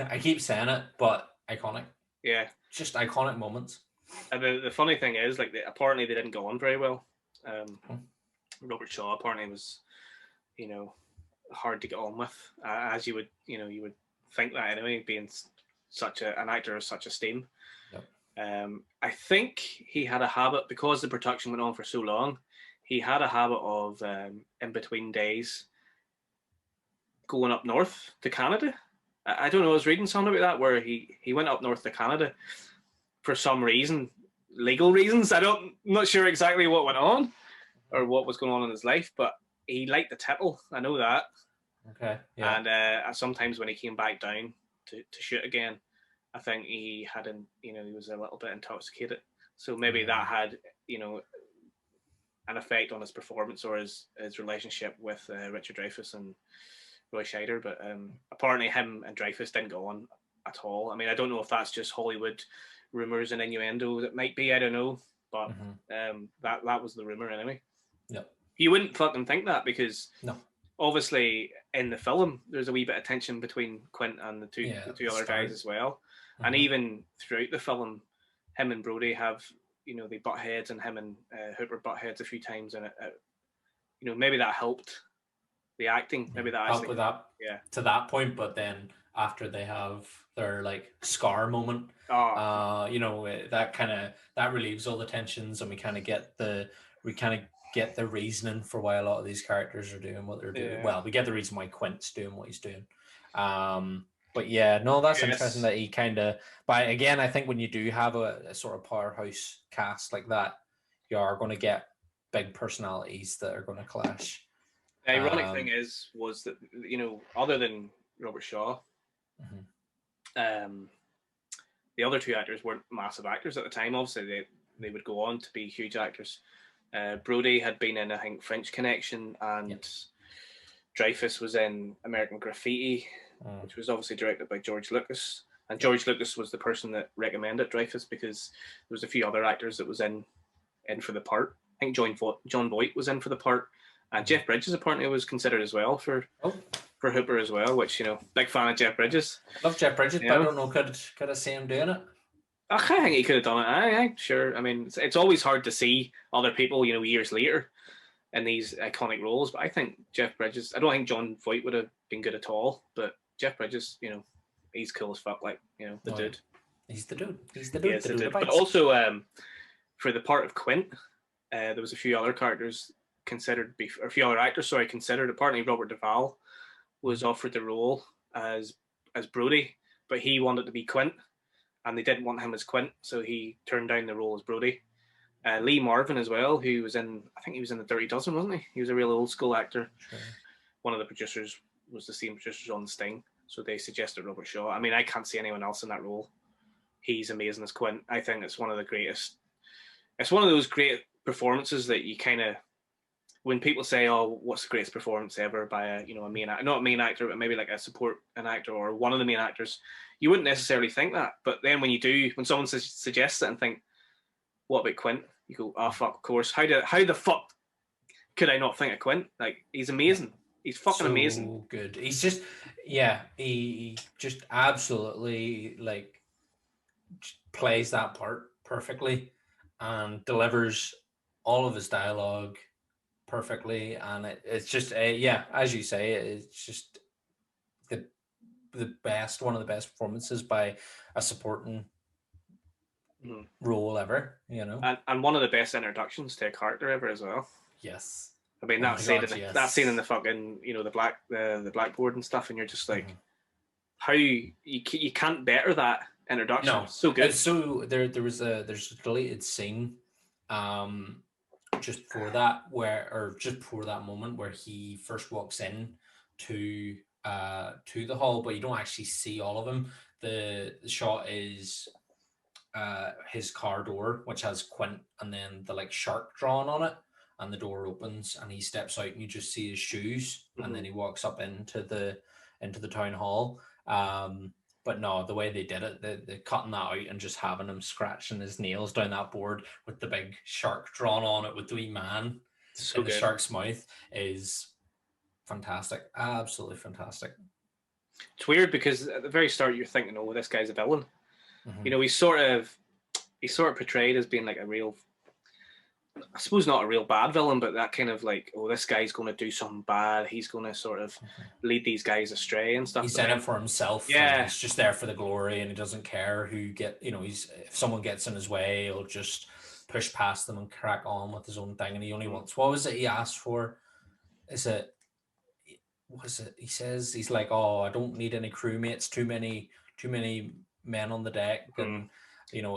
I keep saying it, but iconic. Yeah. Just iconic moments. And the funny thing is, like, apparently they didn't go on very well. Robert Shaw apparently was, hard to get on with, as you would think that anyway, being such an actor of such esteem. Yep. I think he had a habit, because the production went on for so long, he had a habit of in between days going up north to Canada. I don't know, I was reading something about that, where he went up north to Canada for some reason, legal reasons. I'm not sure exactly what went on or what was going on in his life, but he liked the tipple. I know that. Okay. Yeah. And sometimes when he came back down to shoot again, I think he had, he was a little bit intoxicated, so maybe that had, an effect on his performance or his relationship with Richard Dreyfuss and Roy Scheider. But apparently, him and Dreyfuss didn't go on at all. I mean, I don't know if that's just Hollywood rumors and innuendo. That might be. I don't know, but that was the rumor anyway. Yeah, you wouldn't fucking think that, because no. Obviously, in the film, there's a wee bit of tension between Quint and the two other guys as well. And even throughout the film, him and Brody have, they butt heads, and him and Hooper butt heads a few times, and maybe that helped the acting. Maybe that helped with that, to that point. But then after they have their like scar moment, that relieves all the tensions, and we kind of get the reasoning for why a lot of these characters are doing what they're doing. Well, we get the reason why Quint's doing what he's doing. But yeah, no, that's interesting that he kind of. But again, I think when you do have a sort of powerhouse cast like that, you are going to get big personalities that are going to clash. The ironic thing was that, other than Robert Shaw, the other two actors weren't massive actors at the time. Obviously, they would go on to be huge actors. Brody had been in, I think, French Connection, and Dreyfuss was in American Graffiti, which was obviously directed by George Lucas. And George Lucas was the person that recommended Dreyfuss, because there was a few other actors that was in for the part. I think John Voight was in for the part, and Jeff Bridges apparently was considered as well for Hooper as well, which, big fan of Jeff Bridges. Love Jeff Bridges, but I don't know, could I see him doing it? I think he could have done it. Aye, sure. I mean, it's always hard to see other people, years later in these iconic roles. But I think Jeff Bridges, I don't think John Voight would have been good at all. But Jeff Bridges, he's cool as fuck. Like, the dude. He's the dude. He's the dude. Yeah, the dude. But also, for the part of Quint, there was a few other characters considered, or a few other actors, considered. Apparently, Robert Duvall was offered the role as Brody, but he wanted to be Quint, and they didn't want him as Quint, so he turned down the role as Brody. Lee Marvin as well, who was in, I think he was in The Dirty Dozen, wasn't he? He was a real old school actor. Sure. One of the producers was the same producers on Sting, so they suggested Robert Shaw. I mean, I can't see anyone else in that role. He's amazing as Quint. I think it's one of the greatest. It's one of those great performances that you kind of, when people say, "Oh, what's the greatest performance ever by a main actor," not a main actor, but maybe like an actor or one of the main actors, you wouldn't necessarily think that. But then when you do, when someone suggests it and think, "What about Quint?" You go, "Oh fuck, of course. How the fuck could I not think of Quint? Like, he's amazing. He's fucking amazing. Good. He's just, he just absolutely plays that part perfectly and delivers all of his dialogue perfectly, and it's just as you say, it's just the best, one of the best performances by a supporting role ever, and one of the best introductions to a character ever as well. Yes, I mean that scene in the fucking the blackboard and stuff, and you're just like, how you can't better that introduction. No, it's so good. So there's a deleted scene, just before that moment where he first walks in to the hall, but you don't actually see all of him. The shot is his car door, which has Quint and then the shark drawn on it, and the door opens and he steps out and you just see his shoes, and then he walks up into the town hall. But no, the way they did it, they're cutting that out and just having him scratching his nails down that board with the big shark drawn on it with the wee man in the shark's mouth is fantastic. Absolutely fantastic. It's weird because at the very start you're thinking, "Oh, this guy's a villain." He's sort of portrayed as being like a real, I suppose not a real bad villain, but that kind of like, "Oh, this guy's going to do something bad. He's going to sort of lead these guys astray and stuff." He's in it for himself. Yeah, he's just there for the glory, and he doesn't care who if someone gets in his way, he'll just push past them and crack on with his own thing. And he only wants, what was it he asked for? What is it? He says he's like, "Oh, I don't need any crewmates. Too many men on the deck, and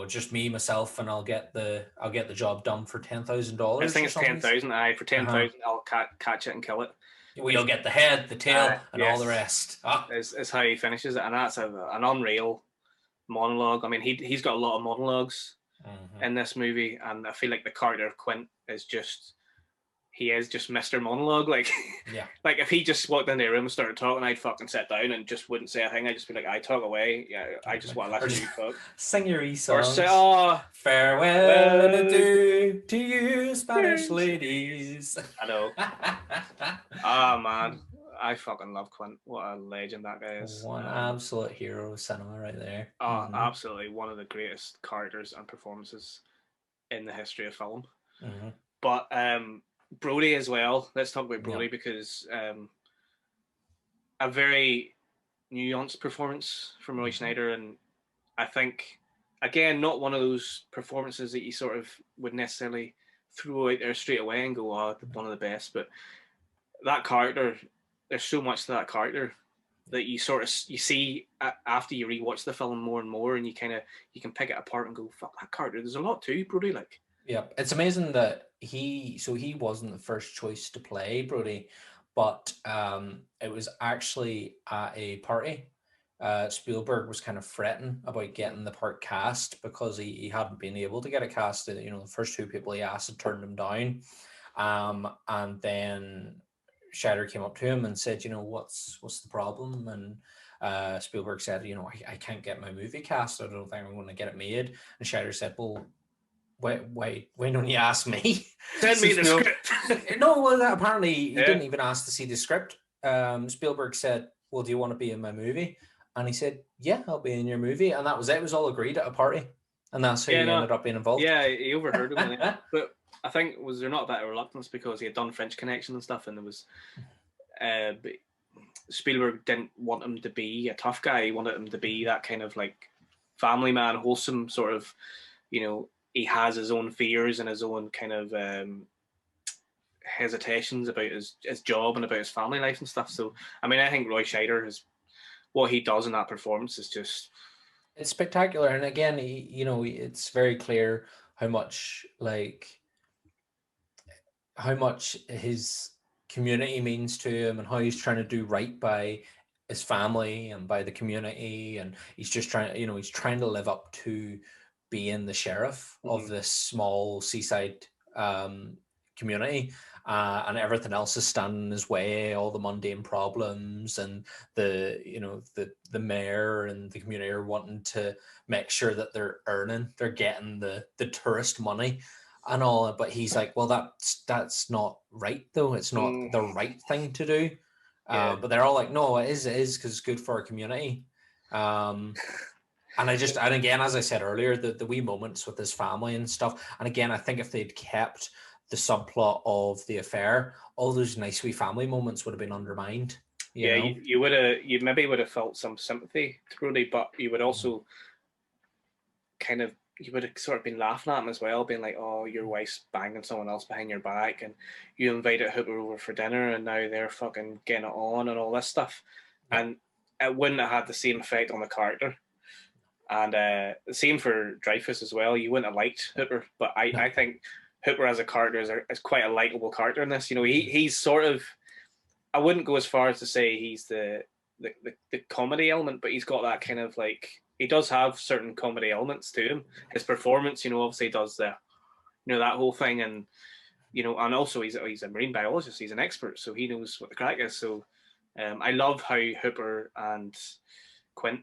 just me, myself, and I'll get the job done for $10,000. I think it's 10,000. For 10,000, I'll catch it and kill it. Well, you'll get the head, the tail, and all the rest." Is how he finishes it, and that's an unreal monologue. I mean, he's got a lot of monologues Mm-hmm. in this movie, and I feel like the character of Quint is just Mr. Monologue. Like, Yeah. like if he just walked in the room and started talking, I'd fucking sit down and just wouldn't say a thing. I'd just be like, I talk away. Yeah, I just want to Or listen just to you talk. sing your wee Or songs. say, oh, farewell well, to you, Spanish ladies. I know. Ah, man, I fucking love Quint. What a legend that guy is. One absolute hero of cinema right there. Mm-hmm. Absolutely one of the greatest characters and performances in the history of film. Mm-hmm. But Brody as well. Let's talk about Brody, Yep. because a very nuanced performance from Roy Scheider, and I think, again, not one of those performances that you sort of would necessarily throw out there straight away and go, oh, one of the best. But that character, there's so much to that character that you see after you rewatch the film more and more, and you can pick it apart and go, fuck, that character, there's a lot to Brody. Like, yeah, it's amazing that he wasn't the first choice to play Brody, but it was actually at a party. Spielberg was kind of fretting about getting the part cast because he hadn't been able to get it cast. The first two people he asked had turned him down, and then Scheider came up to him and said, what's the problem? And Spielberg said, I can't get my movie cast. I don't think I'm going to get it made. And Scheider said, well, why don't you ask me? Send me the script. No, well, apparently he didn't even ask to see the script. Spielberg said, well, do you want to be in my movie? And he said, yeah, I'll be in your movie. And that was it. It was all agreed at a party. And that's how he ended up being involved. Yeah, he overheard him. But I think, was there not a bit of reluctance because he had done French Connection and stuff, and there was Spielberg didn't want him to be a tough guy. He wanted him to be that kind of like family man, wholesome sort of, he has his own fears and his own kind of hesitations about his job and about his family life and stuff. So, I mean, I think Roy Scheider what he does in that performance is just... It's spectacular. And again, it's very clear how much his community means to him and how he's trying to do right by his family and by the community. And he's just trying, he's trying to live up to being the sheriff of this small seaside community, and everything else is standing in his way, all the mundane problems, and the mayor and the community are wanting to make sure that they're getting the tourist money and all, but he's like, well, that's not right though. It's not the right thing to do. But they're all like, no, it is because it's good for our community. And again, as I said earlier, the wee moments with his family and stuff. And again, I think if they'd kept the subplot of the affair, all those nice wee family moments would have been undermined. You maybe would have felt some sympathy to Brody, but you would also you would have sort of been laughing at him as well, being like, oh, your wife's banging someone else behind your back, and you invited Hooper over for dinner, and now they're fucking getting it on and all this stuff. And it wouldn't have had the same effect on the character. And the same for Dreyfuss as well. You wouldn't have liked Hooper, but I think Hooper as a character is quite a likable character in this. He's sort of, I wouldn't go as far as to say he's the comedy element, but he's got that kind of like, he does have certain comedy elements to him. His performance, obviously does that whole thing, and and also he's a marine biologist. He's an expert, so he knows what the crack is. So I love how Hooper and Quint,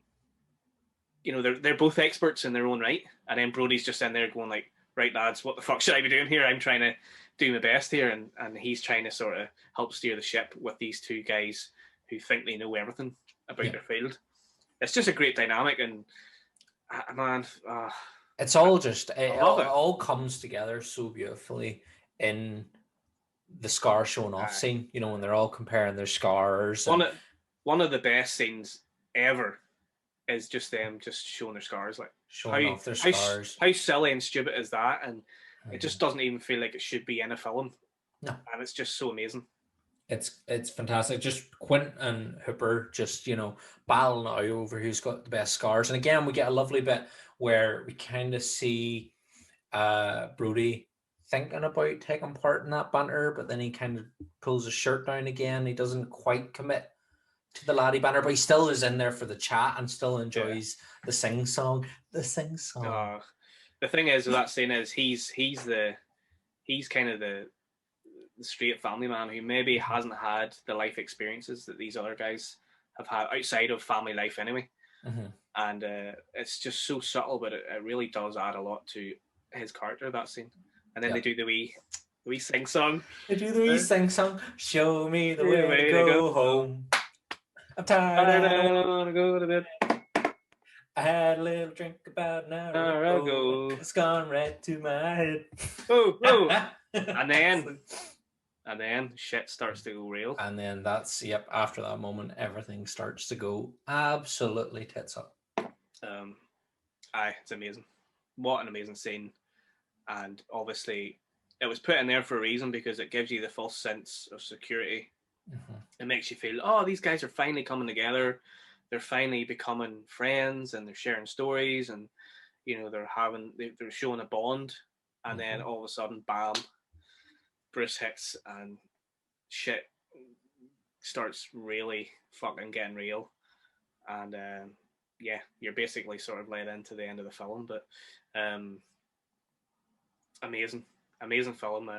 they're both experts in their own right, and then Brody's just in there going like, right lads, what the fuck should I be doing here? I'm trying to do my best here, and he's trying to sort of help steer the ship with these two guys who think they know everything about their field. It's just a great dynamic, and man, it's all just it all comes together so beautifully in the scar showing off scene. When they're all comparing their scars. One of the best scenes ever is just them just showing their scars, like showing off their scars. How silly and stupid is that? And it just doesn't even feel like it should be in a film. No, and it's just so amazing. It's fantastic. Just Quint and Hooper just battling out over who's got the best scars. And again, we get a lovely bit where we kind of see Brody thinking about taking part in that banter, but then he kind of pulls his shirt down again. He doesn't quite commit to the laddie banner, but he still is in there for the chat and still enjoys the sing song. The sing song. The thing is with that scene is he's kind of the straight family man who maybe hasn't had the life experiences that these other guys have had outside of family life anyway. And it's just so subtle, but it really does add a lot to his character, that scene. And then they do the wee sing song. They do the wee sing song. Show me the way to go home. I'm tired. I don't want to go to bed. I had a little drink about an hour ago. It's gone right to my head. Oh. And then shit starts to go real. And then after that moment, everything starts to go absolutely tits up. It's amazing. What an amazing scene. And obviously it was put in there for a reason, because it gives you the false sense of security. It makes you feel, oh, these guys are finally coming together. They're finally becoming friends, and they're sharing stories, and they're showing a bond. And then all of a sudden, bam, Bruce hits and shit starts really fucking getting real. And you're basically sort of led into the end of the film. But amazing film.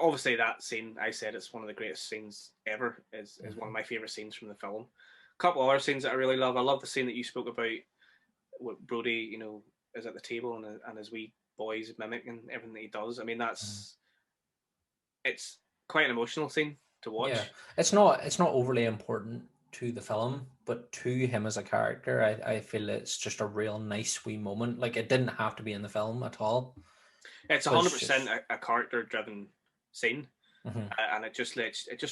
Obviously that scene, I said it's one of the greatest scenes ever, is one of my favorite scenes from the film. A couple other scenes that I really love. I love the scene that you spoke about with Brody, is at the table and his wee boys mimicking everything that he does. I mean, it's quite an emotional scene to watch. Yeah, it's not overly important to the film, but to him as a character, I feel it's just a real nice wee moment. Like, it didn't have to be in the film at all. It's 100% a character-driven scene, and it just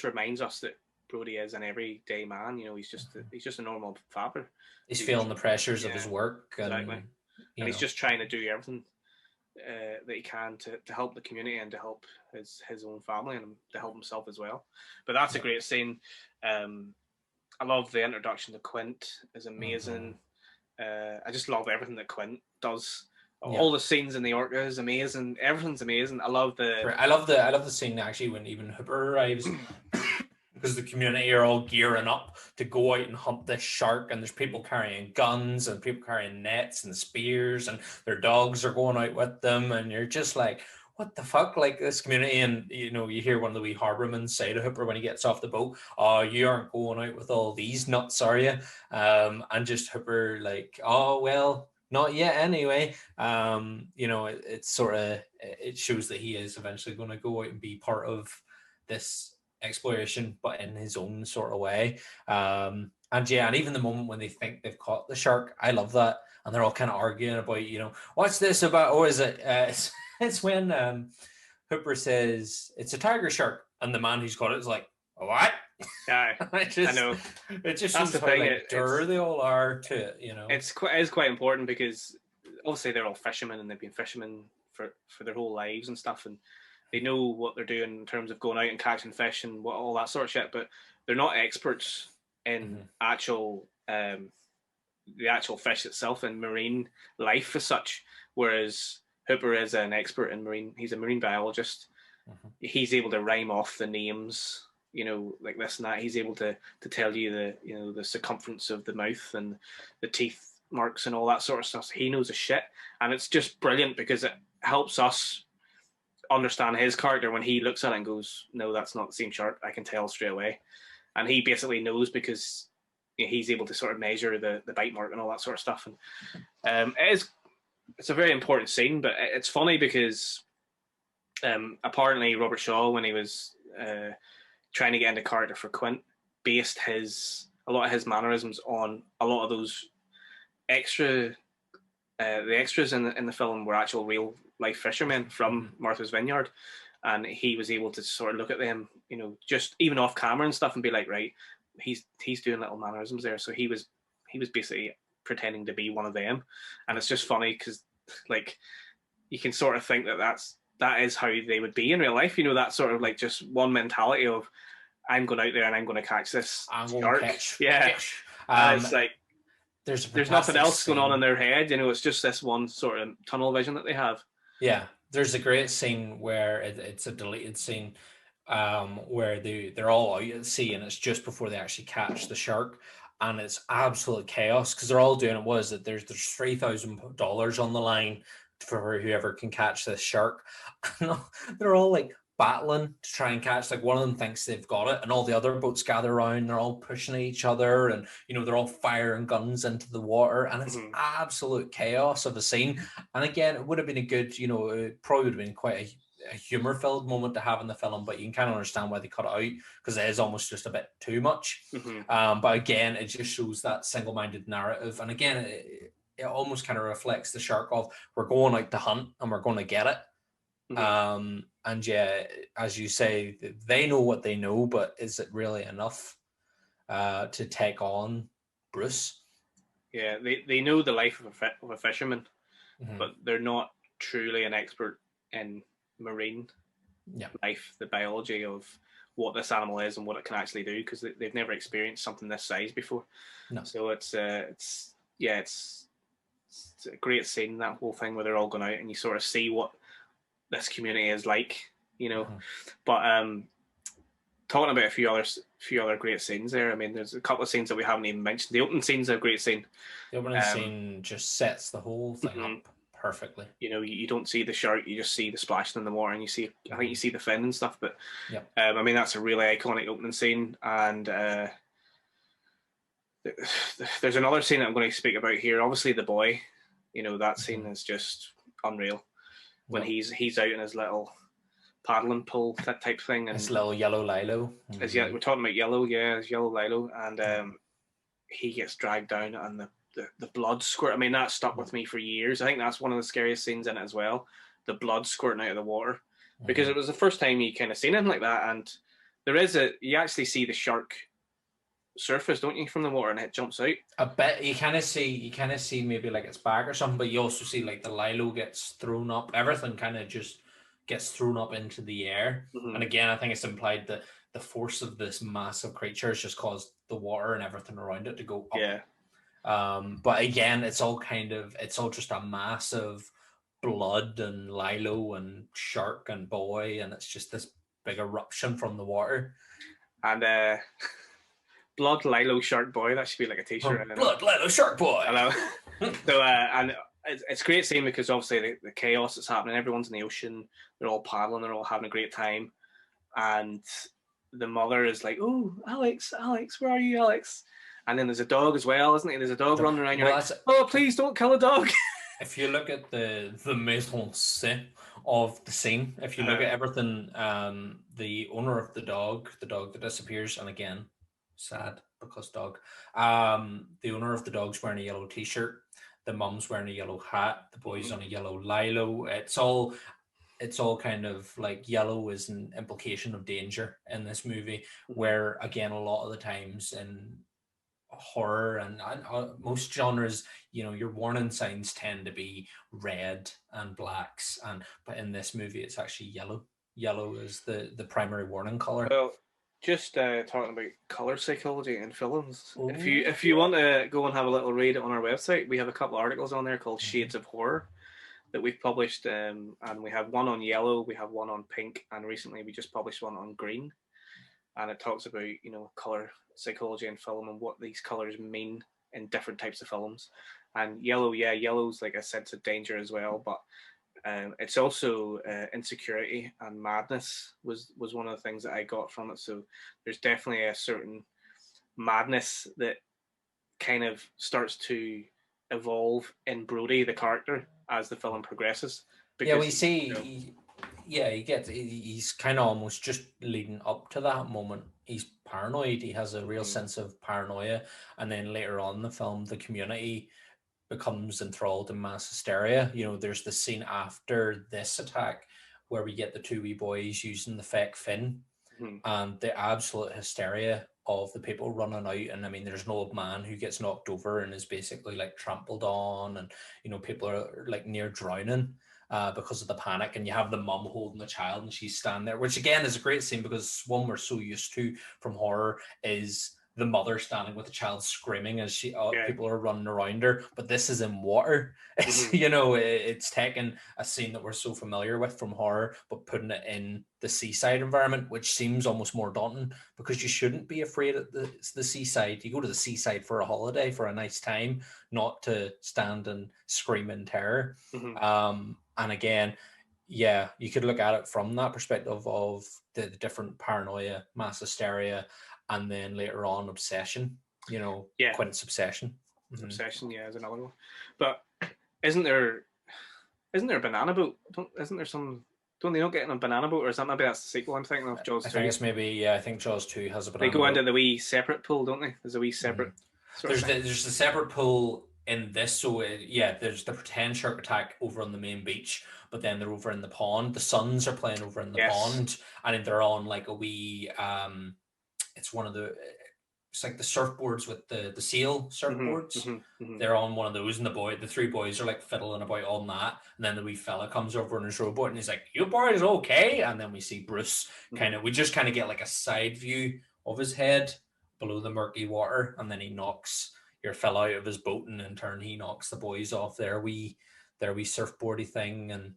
reminds us that Brody is an everyday man. He's just a normal father. He's feeling the pressures of his work, and he's just trying to do everything that he can to help the community and to help his own family and to help himself as well. But that's a great scene. I love the introduction to Quint. Is amazing. I just love everything that Quint does. All the scenes in the Orca is amazing. Everything's amazing. I love the scene actually when even Hooper arrives, because the community are all gearing up to go out and hunt this shark, and there's people carrying guns and people carrying nets and spears, and their dogs are going out with them, and you're just like, what the fuck? Like, this community. And you hear one of the wee harbormen say to Hooper when he gets off the boat, "Oh, you aren't going out with all these nuts, are you?" And just Hooper like, "Oh well, not yet anyway." It's sort of, it shows that he is eventually going to go out and be part of this exploration, but in his own sort of way. And even the moment when they think they've caught the shark, I love that. And they're all kind of arguing about, what's this about? Or is it? It's when Hooper says it's a tiger shark, and the man who's caught it is like, what? I know. It just shows how they all are to it, It is quite important, because obviously they're all fishermen, and they've been fishermen for their whole lives and stuff, and they know what they're doing in terms of going out and catching fish and all that sort of shit, but they're not experts in the actual fish itself and marine life as such. Whereas Hooper is an expert in marine. He's a marine biologist. He's able to rhyme off the names, like this and that. He's able to tell you the circumference of the mouth and the teeth marks and all that sort of stuff. So he knows a shit, and it's just brilliant because it helps us understand his character when he looks at it and goes, no, that's not the same shark. I can tell straight away. And he basically knows because he's able to sort of measure the bite mark and all that sort of stuff. And it's a very important scene, but it's funny because apparently Robert Shaw, when he was trying to get into character for Quint, based a lot of his mannerisms on a lot of those the extras in the film were actual real life fishermen from Martha's Vineyard, and he was able to sort of look at them, just even off camera and stuff, and be like, right, he's doing little mannerisms there. So he was basically pretending to be one of them, and it's just funny because like you can sort of think that is how they would be in real life. That sort of like just one mentality of, I'm going out there and I'm going to catch this shark. It's like there's nothing else going on in their head. It's just this one sort of tunnel vision that they have. Yeah, there's a great scene where it's a deleted scene where they're all out at sea, and it's just before they actually catch the shark, and it's absolute chaos because they're all doing it. Was that there's $3,000 on the line for whoever can catch this shark. They're all like battling to try and catch. Like one of them thinks they've got it, and all the other boats gather around. They're all pushing at each other, and they're all firing guns into the water, and it's absolute chaos of a scene. And again, it would have been a good, it probably would have been quite a humor-filled moment to have in the film, but you can kind of understand why they cut it out because it is almost just a bit too much. But again, it just shows that single-minded narrative, and again, it almost kind of reflects the shark of we're going out to hunt and we're going to get it. And yeah, as you say, they know what they know, but is it really enough to take on Bruce? Yeah, they know the life of a fisherman, but they're not truly an expert in marine life, the biology of what this animal is and what it can actually do, because they've never experienced something this size before. No. So it's a great scene, that whole thing where they're all going out and you sort of see what this community is like, But talking about a few other great scenes there. I mean, there's a couple of scenes that we haven't even mentioned. The opening scene's a great scene. The opening scene just sets the whole thing up perfectly. You don't see the shark, you just see the splashing in the water, and I think you see the fin and stuff. But I mean, that's a really iconic opening scene. And there's another scene that I'm going to speak about here. Obviously, the boy. That scene is just unreal. When he's out in his little paddling pool, that type thing, and his little yellow lilo. We're talking about yellow, his yellow lilo, and he gets dragged down, and the blood squirt. I mean, that stuck with me for years. I think that's one of the scariest scenes in it as well. The blood squirting out of the water, because it was the first time you kind of seen him like that, and you actually see the shark surface, don't you, from the water, and it jumps out a bit. You kind of see maybe like its back or something, but you also see like the lilo gets thrown up. Everything kind of just gets thrown up into the air. And again, I think it's implied that the force of this massive creature has just caused the water and everything around it to go up. But again, it's all just a massive blood and lilo and shark and boy, and it's just this big eruption from the water. And Blood Lilo Shark Boy. That should be like a t-shirt. Blood Lilo Shark Boy. I know. So and it's a great scene because obviously the chaos that's happening. Everyone's in the ocean. They're all paddling. They're all having a great time. And the mother is like, "Oh, Alex, where are you, Alex?" And then there's a dog as well, isn't it? There's a dog running around. You're like, "Oh, please don't kill a dog." If you look at the mise en scène of the scene, if you look at everything, the owner of the dog that disappears, and again, sad because dog. The owner of the dog's wearing a yellow t-shirt. The mum's wearing a yellow hat. The boy's on a yellow lilo. It's all kind of like yellow is an implication of danger in this movie, where again, a lot of the times in horror and most genres, your warning signs tend to be red and blacks, but in this movie it's actually yellow. Yellow is the primary warning color. Well, just talking about color psychology in films. Ooh. If you want to go and have a little read on our website, we have a couple of articles on there called Shades of Horror that we've published, and we have one on yellow, we have one on pink, and recently we just published one on green, and it talks about color psychology in film and what these colors mean in different types of films. And yellow's, like I said, to danger as well, but it's also insecurity and madness was one of the things that I got from it. So there's definitely a certain madness that kind of starts to evolve in Brody, the character, as the film progresses. Because, we see, he's kind of almost just leading up to that moment. He's paranoid. He has a real sense of paranoia. And then later on in the film, the community becomes enthralled in mass hysteria. There's the scene after this attack where we get the two wee boys using the fake fin, and the absolute hysteria of the people running out. And I mean, there's an old man who gets knocked over and is basically like trampled on, and people are like near drowning because of the panic. And you have the mum holding the child, and she's standing there, which again is a great scene because one we're so used to from horror is the mother standing with the child screaming as Yeah. people are running around her, but this is in water. It's you know, it's taking a scene that we're so familiar with from horror, but putting it in the seaside environment, which seems almost more daunting, because you shouldn't be afraid at the seaside. You go to the seaside for a holiday, for a nice time, not to stand and scream in terror. And again, yeah, you could look at it from that perspective of the different paranoia, mass hysteria, and then later on obsession. You know, Quint's obsession. Obsession, yeah, is another one. But isn't there a banana boat? Isn't there some? Don't they not get in a banana boat, or is that maybe that's the sequel? I'm thinking of Jaws 2. I think it's maybe I think Jaws 2 has a banana. They go boat. into the wee separate pool, don't they? There's a wee separate. There's a separate pool in this, so there's the pretend shark attack over on the main beach, but then they're over in the pond. The Suns are playing over in the pond, and then they're on like a wee. It's one of the. It's like the surfboards with the sail surfboards. They're on one of those, and the three boys are like fiddling about on that. And then the wee fella comes over on his rowboat, and he's like, "You boys okay?" And then we see Bruce we just kind of get like a side view of his head below the murky water, and then he knocks your fella out of his boat, and in turn he knocks the boys off their wee surfboardy thing, and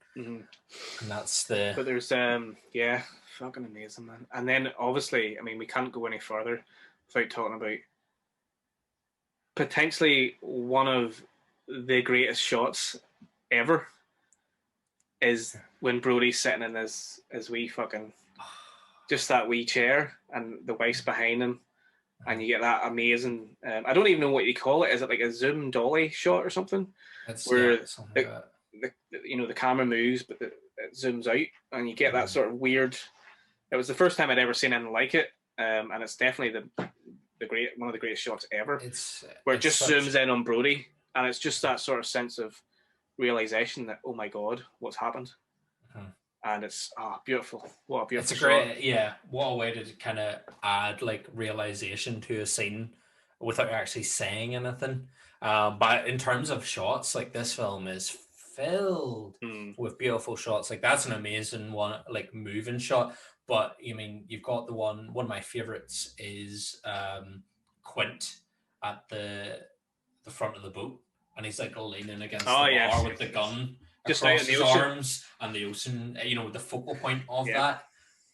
that's the. But there's fucking amazing, man. And then obviously, I mean, we can't go any further without talking about potentially one of the greatest shots ever is when Brody's sitting in his wee fucking just that wee chair, and the wife's behind him, and you get that amazing. I don't even know what you call it. Is it like a zoom dolly shot or something? Where the camera moves, but it zooms out, and you get that sort of weird. It was the first time I'd ever seen anything like it, and it's definitely one of the greatest shots ever. Where it just zooms in on Brody, and it's just that sort of sense of realization that, oh my god, what's happened. And it's beautiful. What a beautiful shot. What a way to kind of add like realization to a scene without actually saying anything. But in terms of shots, like this film is filled with beautiful shots. Like that's an amazing one, like moving shot. But you mean you've got the one of my favorites is Quint at the front of the boat, and he's like leaning against the bar with the gun just across his arms, and the ocean, the focal point of that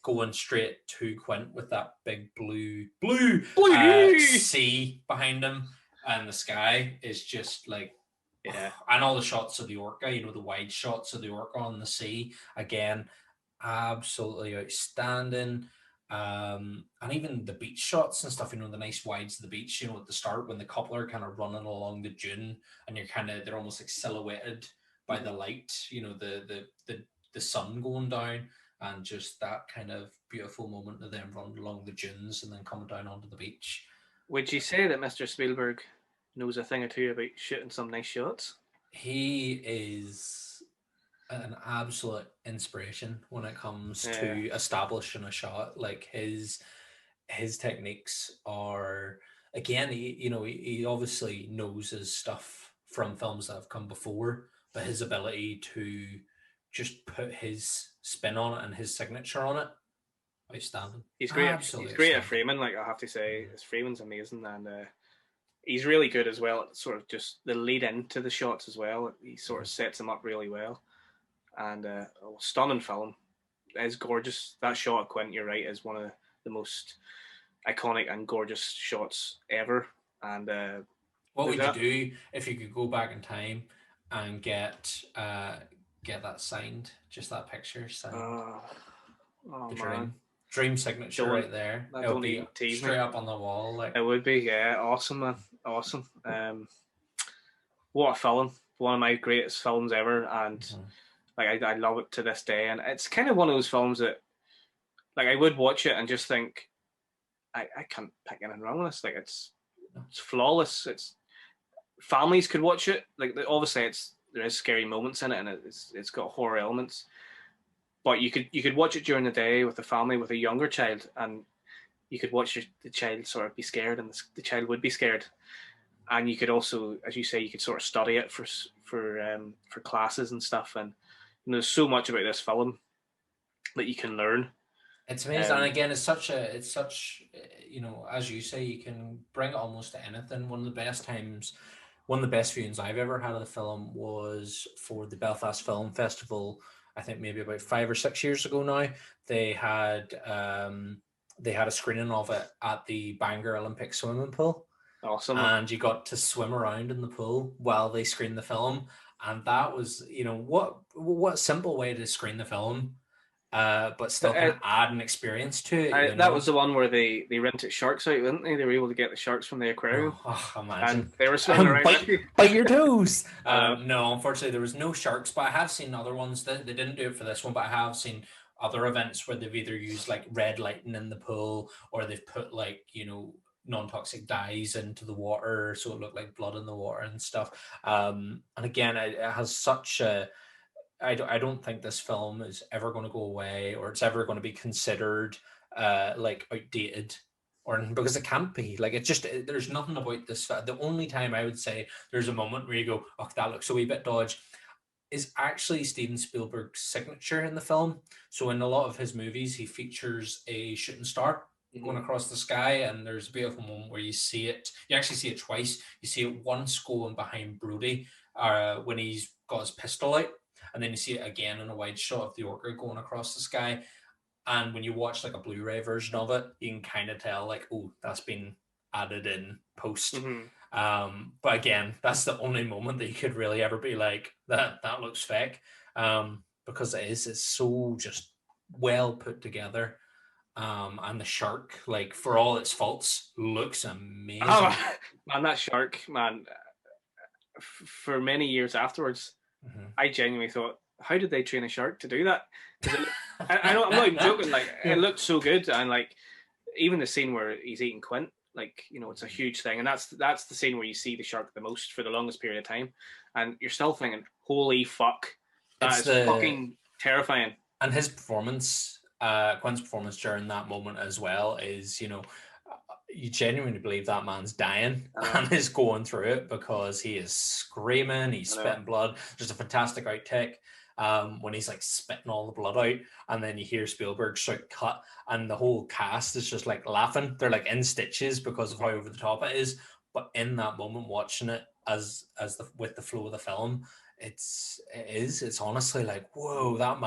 going straight to Quint with that big blue sea behind him, and the sky is just like and all the shots of the orca, the wide shots of the orca on the sea, again, absolutely outstanding. And even the beach shots and stuff, the nice wides of the beach, at the start when the couple are kind of running along the dune, and they're almost like silhouetted by the light, the sun going down, and just that kind of beautiful moment of them running along the dunes and then coming down onto the beach. Would you say that Mr. Spielberg knows a thing or two about shooting some nice shots? He is an absolute inspiration when it comes to establishing a shot. Like his techniques are, again, he obviously knows his stuff from films that have come before, but his ability to just put his spin on it and his signature on it, outstanding. He's great. He's great at framing. Like I have to say, his framing's amazing, and he's really good as well at sort of just the lead into the shots as well. He sort of sets them up really well, and stunning film. It's gorgeous. That shot of Quint, you're right, is one of the most iconic and gorgeous shots ever. And what would you do if you could go back in time and get that signed, just that picture signed? Dream signature right there. It would be straight up on the wall. Like it would be, awesome, man, awesome. What a film! One of my greatest films ever, and like I love it to this day. And it's kind of one of those films that, like, I would watch it and just think, I can't pick anything wrong with this. Like it's flawless. It's families could watch it. Like obviously there is scary moments in it, and it's got horror elements. But you could watch it during the day with a family with a younger child, and you could watch the child sort of be scared, and the child would be scared. And you could also, as you say, you could sort of study it for classes and stuff. And there's so much about this film that you can learn. It's amazing, and again, it's such, you know, as you say, you can bring it almost to anything. One of the best viewings I've ever had of the film was for the Belfast Film Festival. I think maybe about 5 or 6 years ago now. They had a screening of it at the Bangor Olympic swimming pool. Awesome. And you got to swim around in the pool while they screened the film, and that was, you know, what simple way to screen the film. But still kind of add an experience to it. That was the one where they rented sharks out, didn't they? They were able to get the sharks from the aquarium. Oh, imagine. And they were swimming around. Bite your toes. No, unfortunately, there was no sharks, but I have seen other ones that they didn't do it for this one, but I have seen other events where they've either used like red lighting in the pool, or they've put, like, you know, non-toxic dyes into the water so it looked like blood in the water and stuff. And again, it has such a... I don't think this film is ever going to go away, or it's ever going to be considered like outdated, or because it can't be. Like, it just, there's nothing about this. The only time I would say there's a moment where you go, oh, that looks a wee bit dodgy, is actually Steven Spielberg's signature in the film. So in a lot of his movies, he features a shooting star going across the sky, and there's a beautiful moment where you see it. You actually see it twice. You see it once going behind Brody when he's got his pistol out, and then you see it again in a wide shot of the orca going across the sky. And when you watch like a Blu-ray version of it, you can kind of tell, like, oh, that's been added in post. But again, that's the only moment that you could really ever be like, that looks fake, because it's so just well put together. And the shark, like, for all its faults, looks amazing. Oh, man, that shark, man, for many years afterwards, I genuinely thought, how did they train a shark to do that? I'm not even joking. Like, it looked so good, and like, even the scene where he's eating Quint, like, you know, it's a huge thing, and that's the scene where you see the shark the most for the longest period of time, and you're still thinking, holy fuck, that's fucking terrifying. And his performance, Quint's performance during that moment as well, is, you know, you genuinely believe that man's dying and is going through it, because he is screaming, he's spitting blood. There's a fantastic outtake when he's like spitting all the blood out, and then you hear Spielberg shout cut, and the whole cast is just like laughing. They're like in stitches because of how over the top it is. But in that moment, watching it with the flow of the film, it's honestly like, whoa, that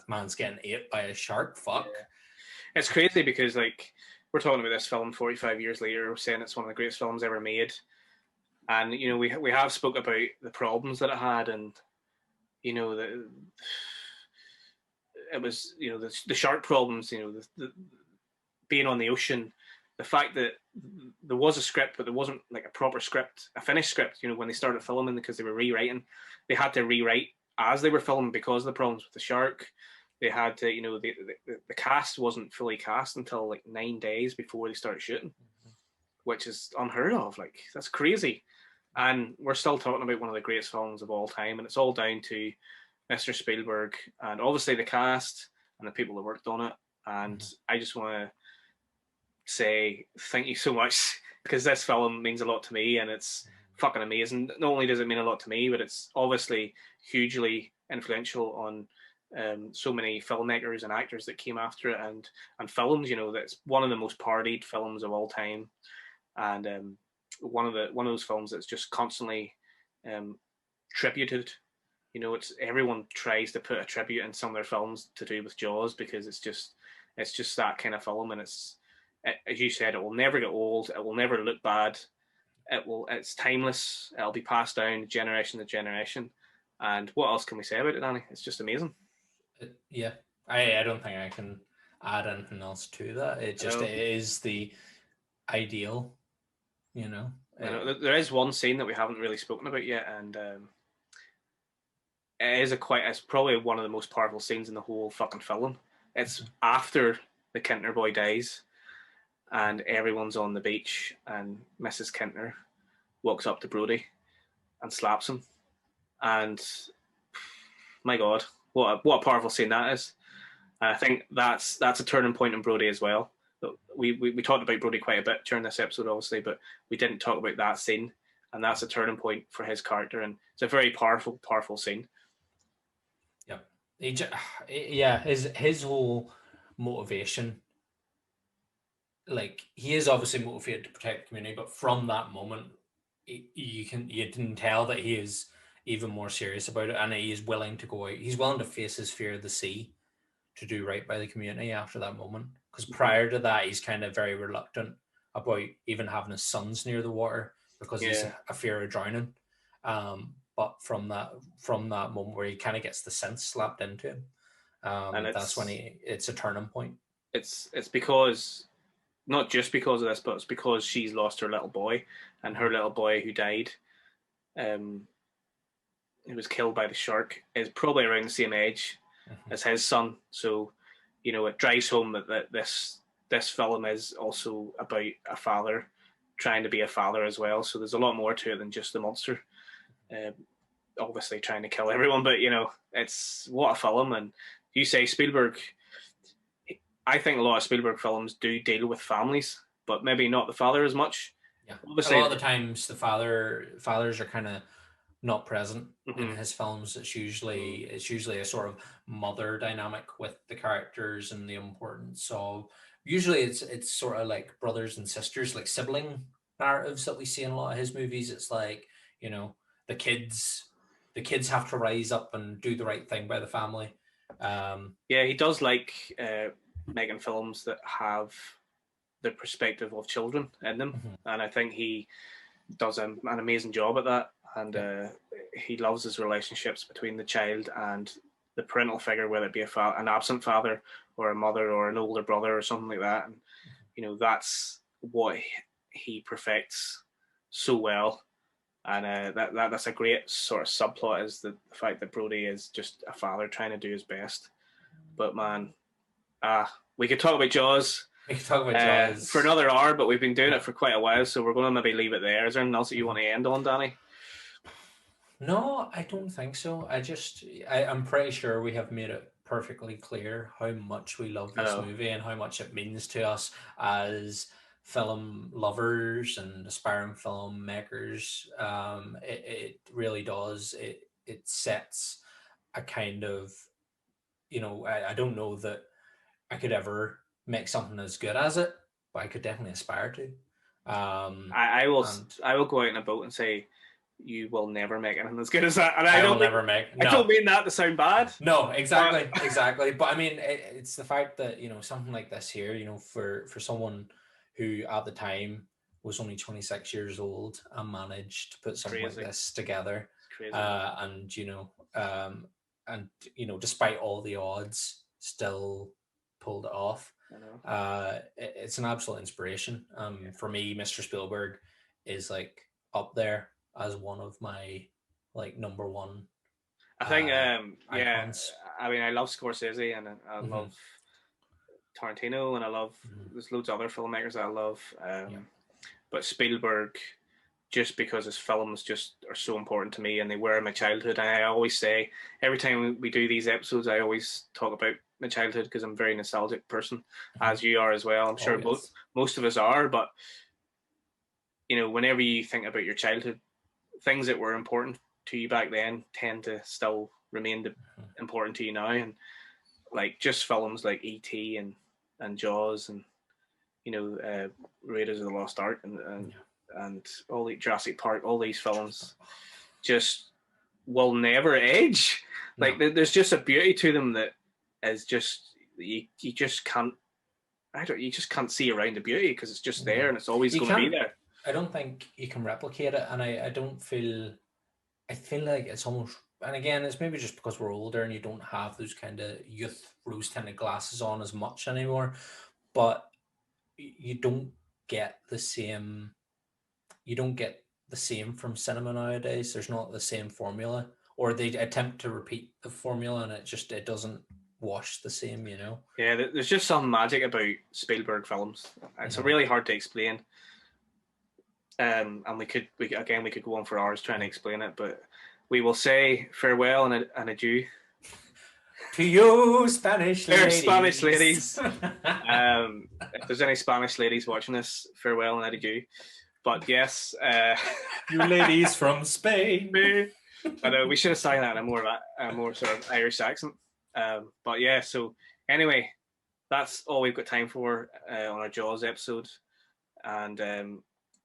man's getting ate by a shark. Fuck. Yeah. It's crazy because, like, we're talking about this film 45 years later, we're saying it's one of the greatest films ever made, and, you know, we have spoke about the problems that it had, and, you know, it was, you know, the shark problems, you know, the being on the ocean, the fact that there was a script, but there wasn't like a proper script, a finished script. You know, when they started filming, because they were rewriting, they had to rewrite as they were filming because of the problems with the shark. They had to, you know, the cast wasn't fully cast until like 9 days before they started shooting, which is unheard of. Like, that's crazy. And we're still talking about one of the greatest films of all time, and it's all down to Mr. Spielberg and obviously the cast and the people that worked on it. And I just want to say thank you so much, because this film means a lot to me, and it's fucking amazing. Not only does it mean a lot to me, but it's obviously hugely influential on so many filmmakers and actors that came after it, and films. You know, that's one of the most parodied films of all time, and one of those films that's just constantly tributed. You know, it's everyone tries to put a tribute in some of their films to do with Jaws, because it's just that kind of film, and it's, as you said, it will never get old. It will never look bad. It's timeless. It'll be passed down generation to generation. And what else can we say about it, Danny? It's just amazing. Yeah, I don't think I can add anything else to that. It is the ideal, you know. There is one scene that we haven't really spoken about yet, and it's probably one of the most powerful scenes in the whole fucking film. It's after the Kintner boy dies, and everyone's on the beach, and Mrs. Kintner walks up to Brody and slaps him, and my God, what a powerful scene that is. And I think that's a turning point in Brody as well. We talked about Brody quite a bit during this episode, obviously, but we didn't talk about that scene, and that's a turning point for his character, and it's a very powerful scene. Yeah, his whole motivation. Like, he is obviously motivated to protect the community, but from that moment, you can tell that he is even more serious about it, and he is willing to go out. He's willing to face his fear of the sea to do right by the community after that moment. Because prior to that, he's kind of very reluctant about even having his sons near the water because he's a fear of drowning. But from that moment where he kind of gets the sense slapped into him, and that's when it's a turning point. It's because, not just because of this, but it's because she's lost her little boy, and her little boy who died, who was killed by the shark, is probably around the same age as his son. So, it drives home that this film is also about a father trying to be a father as well. So there's a lot more to it than just the monster. Obviously trying to kill everyone, but it's what a film. And you say Spielberg, I think a lot of Spielberg films do deal with families, but maybe not the father as much. Yeah, obviously, a lot of the times the fathers are kind of not present in his films. It's usually a sort of mother dynamic with the characters and the importance of. Usually, it's sort of like brothers and sisters, like sibling narratives that we see in a lot of his movies. It's like, the kids have to rise up and do the right thing by the family. He does like making films that have the perspective of children in them, and I think he does an amazing job at that. And he loves his relationships between the child and the parental figure, whether it be an absent father or a mother or an older brother or something like that. And that's what he perfects so well. And that's a great sort of subplot, is the fact that Brody is just a father trying to do his best. But man, we could talk about Jaws. We could talk about Jaws for another hour, but we've been doing it for quite a while, so we're going to maybe leave it there. Is there anything else that you want to end on, Danny? No, I don't think so. I'm pretty sure we have made it perfectly clear how much we love this movie and how much it means to us as film lovers and aspiring filmmakers. It really does. It sets a kind of, I don't know that I could ever make something as good as it, but I could definitely aspire to. I will go out in a boat and say, you will never make anything as good as that. And I don't mean that to sound bad. No, exactly, exactly. But I mean, it's the fact that something like this here, for someone who at the time was only 26 years old and managed to put something like this together, and despite all the odds, still pulled it off. It's an absolute inspiration. For me, Mr. Spielberg is like up there as one of my number one. I think icons. I mean, I love Scorsese and I love Tarantino, and I love there's loads of other filmmakers that I love. But Spielberg, just because his films just are so important to me and they were in my childhood. And I always say, every time we do these episodes, I always talk about my childhood because I'm a very nostalgic person, as you are as well. I'm sure most of us are, but whenever you think about your childhood, things that were important to you back then tend to still remain important to you now. And just films like E.T. and Jaws and Raiders of the Lost Ark and all the Jurassic Park, all these films just will never age. There's just a beauty to them that is just you just can't see around the beauty because it's just there and it's always going to be there. I don't think you can replicate it, and I feel like it's almost, and again, it's maybe just because we're older and you don't have those kind of youth rose-tinted glasses on as much anymore, but you don't get the same from cinema nowadays. There's not the same formula, or they attempt to repeat the formula and it doesn't wash the same, Yeah, there's just some magic about Spielberg films. It's really hard to explain. And we could go on for hours trying to explain it, but we will say farewell and adieu to you, Spanish ladies. Spanish ladies. If there's any Spanish ladies watching this, farewell and adieu. But yes, you ladies from Spain. I know we should have sang that in a more sort of Irish accent. But yeah, so anyway, that's all we've got time for on our Jaws episode. And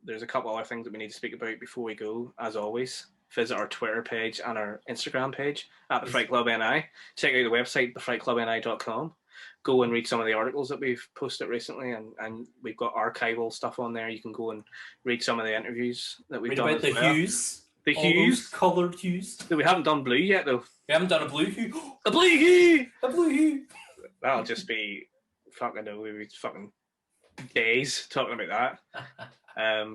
there's a couple other things that we need to speak about before we go. As always, visit our Twitter page and our Instagram page at the Fright Club NI. Check out the website, thefrightclubni.com. Go and read some of the articles that we've posted recently, and we've got archival stuff on there. You can go and read some of the interviews that we've done. About the hues. The hues. Coloured hues. We haven't done blue yet, though. We haven't done a blue hue. A blue hue! A blue hue! That'll just be fucking days talking about that.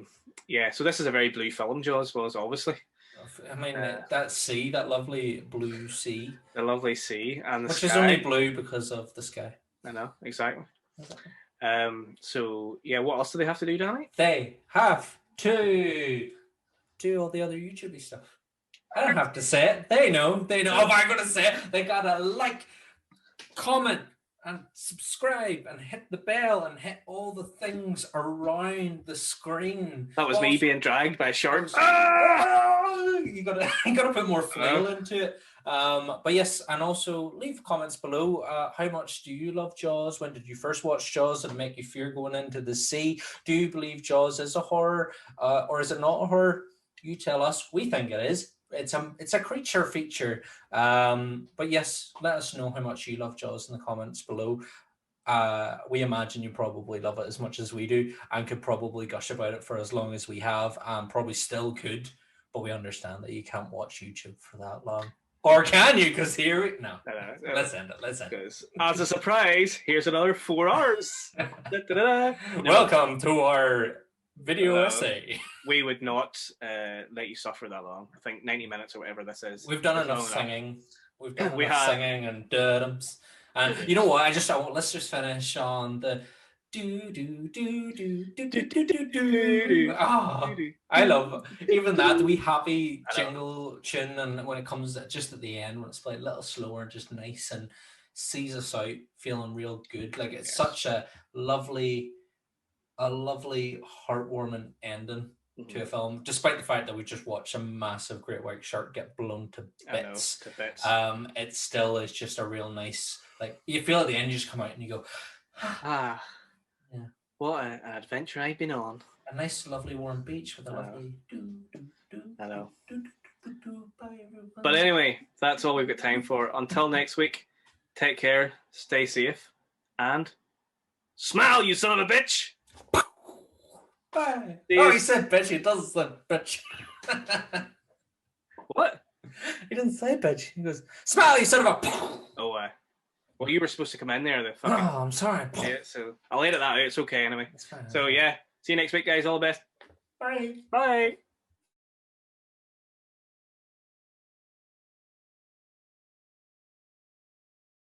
Yeah, so this is a very blue film, Jaws was, obviously. I mean, that sea, that lovely blue sea. The lovely sea and the Which sky. is only blue because of the sky. I know, exactly. So, yeah, what else do they have to do, Danny? They have to do all the other YouTube stuff. I don't have to say it. They know. If I'm going to say it, they got to like, comment, and subscribe, and hit the bell, and hit all the things around the screen. That was me being dragged by sharks. You gotta put more flail into it. But yes, and also leave comments below. How much do you love Jaws? When did you first watch Jaws? Did it make you fear going into the sea? Do you believe Jaws is a horror, or is it not a horror? You tell us. We think it is. It's a creature feature. But yes, let us know how much you love Jaws in the comments below. We imagine you probably love it as much as we do, and could probably gush about it for as long as we have, and probably still could. But we understand that you can't watch YouTube for that long. Or can you? Because here no. Let's end it. As a surprise, here's another 4 hours. No. Welcome to our video essay. We would not let you suffer that long. I think 90 minutes or whatever this is. We've done enough singing. We've done enough singing and dudums. And you know what? Let's just finish on the do do do do do do do do do. Ah, I love even that wee happy jingle tune, and when it comes just at the end when it's played a little slower, just nice and sees us out feeling real good. Like it's such a lovely heartwarming ending to a film, despite the fact that we just watched a massive great white shark get blown to bits. It still is just a real nice, like you feel at the end, you just come out and you go, yeah. What an adventure I've been on. A nice, lovely warm beach with a lovely I know. But anyway, that's all we've got time for. Until next week, take care, stay safe, and smile, you son of a bitch! Bye. Oh, he said bitch. He doesn't say bitch. What? He didn't say bitch. He goes, smile, you son of a... Oh, well, you were supposed to come in there. Oh, I'm sorry. Yeah, so I'll edit that out. It's okay anyway. It's fine. So, yeah. See you next week, guys. All the best. Bye. Bye.